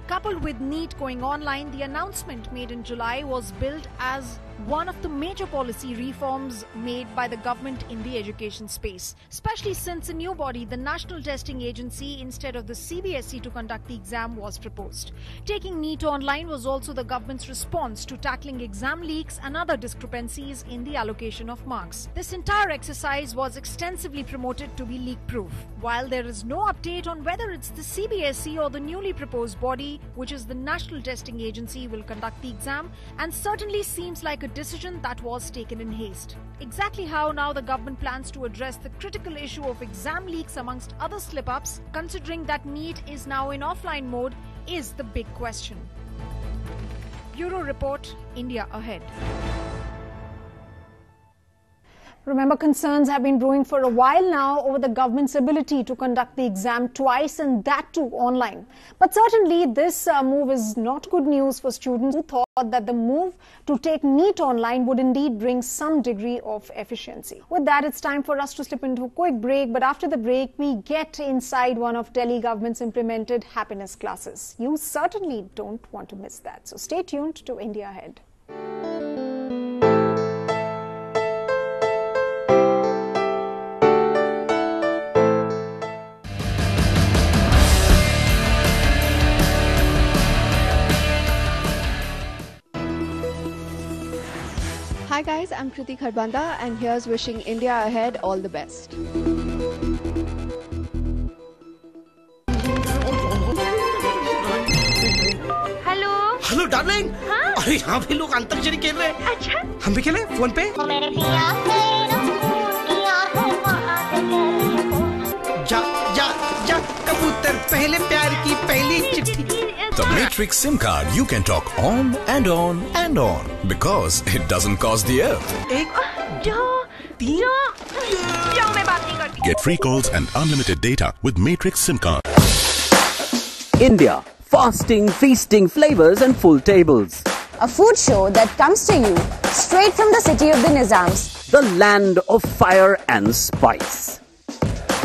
Coupled with NEET going online, the announcement made in July was billed as one of the major policy reforms made by the government in the education space, especially since a new body, the National Testing Agency, instead of the CBSE to conduct the exam, was proposed. Taking NEET online was also the government's response to tackling exam leaks and other discrepancies in the allocation of marks. This entire exercise was extensively promoted to be leak-proof. While there is no update on whether it's the CBSE or the newly proposed body, which is the National Testing Agency, will conduct the exam, and certainly seems like a decision that was taken in haste. Exactly how now the government plans to address the critical issue of exam leaks amongst other slip-ups, considering that NEET is now in offline mode, is the big question. Bureau Report, India Ahead. Remember, concerns have been brewing for a while now over the government's ability to conduct the exam twice, and that too online. But certainly this move is not good news for students who thought that the move to take NEET online would indeed bring some degree of efficiency. With that, it's time for us to slip into a quick break. But after the break, we get inside one of Delhi government's implemented happiness classes. You certainly don't want to miss that. So stay tuned to India Ahead. Hi guys, I'm Kriti Kharbanda and here's wishing India Ahead all the best. Hello darling. हाँ? अरे यहाँ भी लोग अंताक्षरी खेल रहे हैं। अच्छा? हम भी खेलें फोन पे? जा जा जा कबूतर, पहले प्यार की पहली चिट्ठी। The Matrix SIM card, you can talk on and on and on because it doesn't cost the earth. Get free calls and unlimited data with Matrix SIM card. India, fasting, feasting, flavors and full tables. A food show that comes to you straight from the city of the Nizams. The land of fire and spice.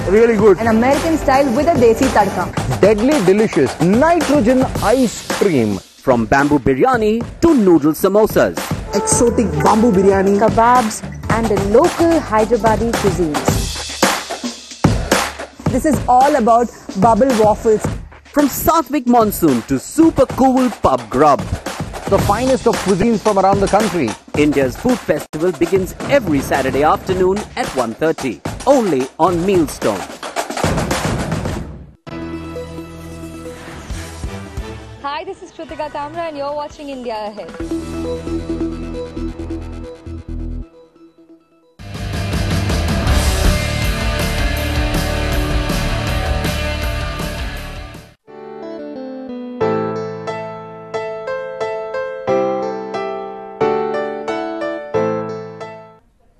Really good. An American style with a desi tadka. Deadly delicious nitrogen ice cream. From bamboo biryani to noodle samosas. Exotic bamboo biryani, kebabs and the local Hyderabadi cuisines. This is all about bubble waffles. From Satvik monsoon to super cool pub grub. The finest of cuisines from around the country. India's food festival begins every Saturday afternoon at 1:30. Only on Mealstone. Hi, this is Kritika Kamra and you're watching India Ahead.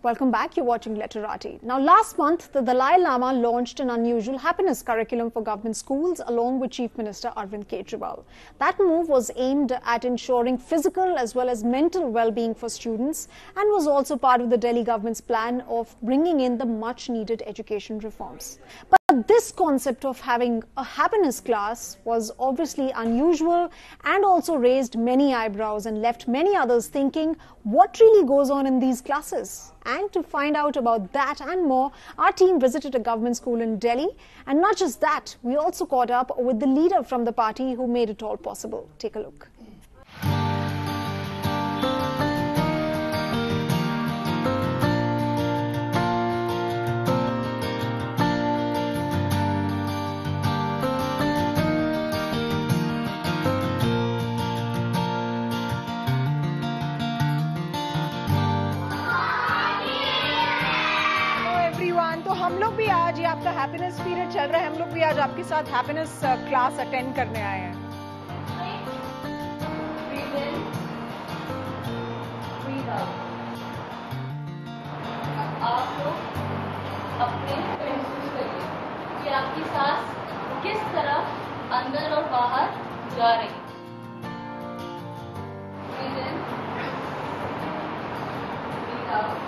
Welcome back. You're watching Literati. Now, last month, the Dalai Lama launched an unusual happiness curriculum for government schools along with Chief Minister Arvind Kejriwal. That move was aimed at ensuring physical as well as mental well-being for students and was also part of the Delhi government's plan of bringing in the much-needed education reforms. But this concept of having a happiness class was obviously unusual and also raised many eyebrows and left many others thinking, what really goes on in these classes? And to find out about that and more, our team visited a government school in Delhi. And not just that, we also caught up with the leader from the party who made it all possible. Take a look. तो हम लोग भी आज ये आपका happiness period चल रहा है, हम लोग भी आज आपके साथ हैप्पीनेस क्लास अटेंड करने आए हैं। आप लोग अपने महसूस करिए कि आपकी सांस किस तरह अंदर और बाहर जा रही है। Breathe in, breathe out.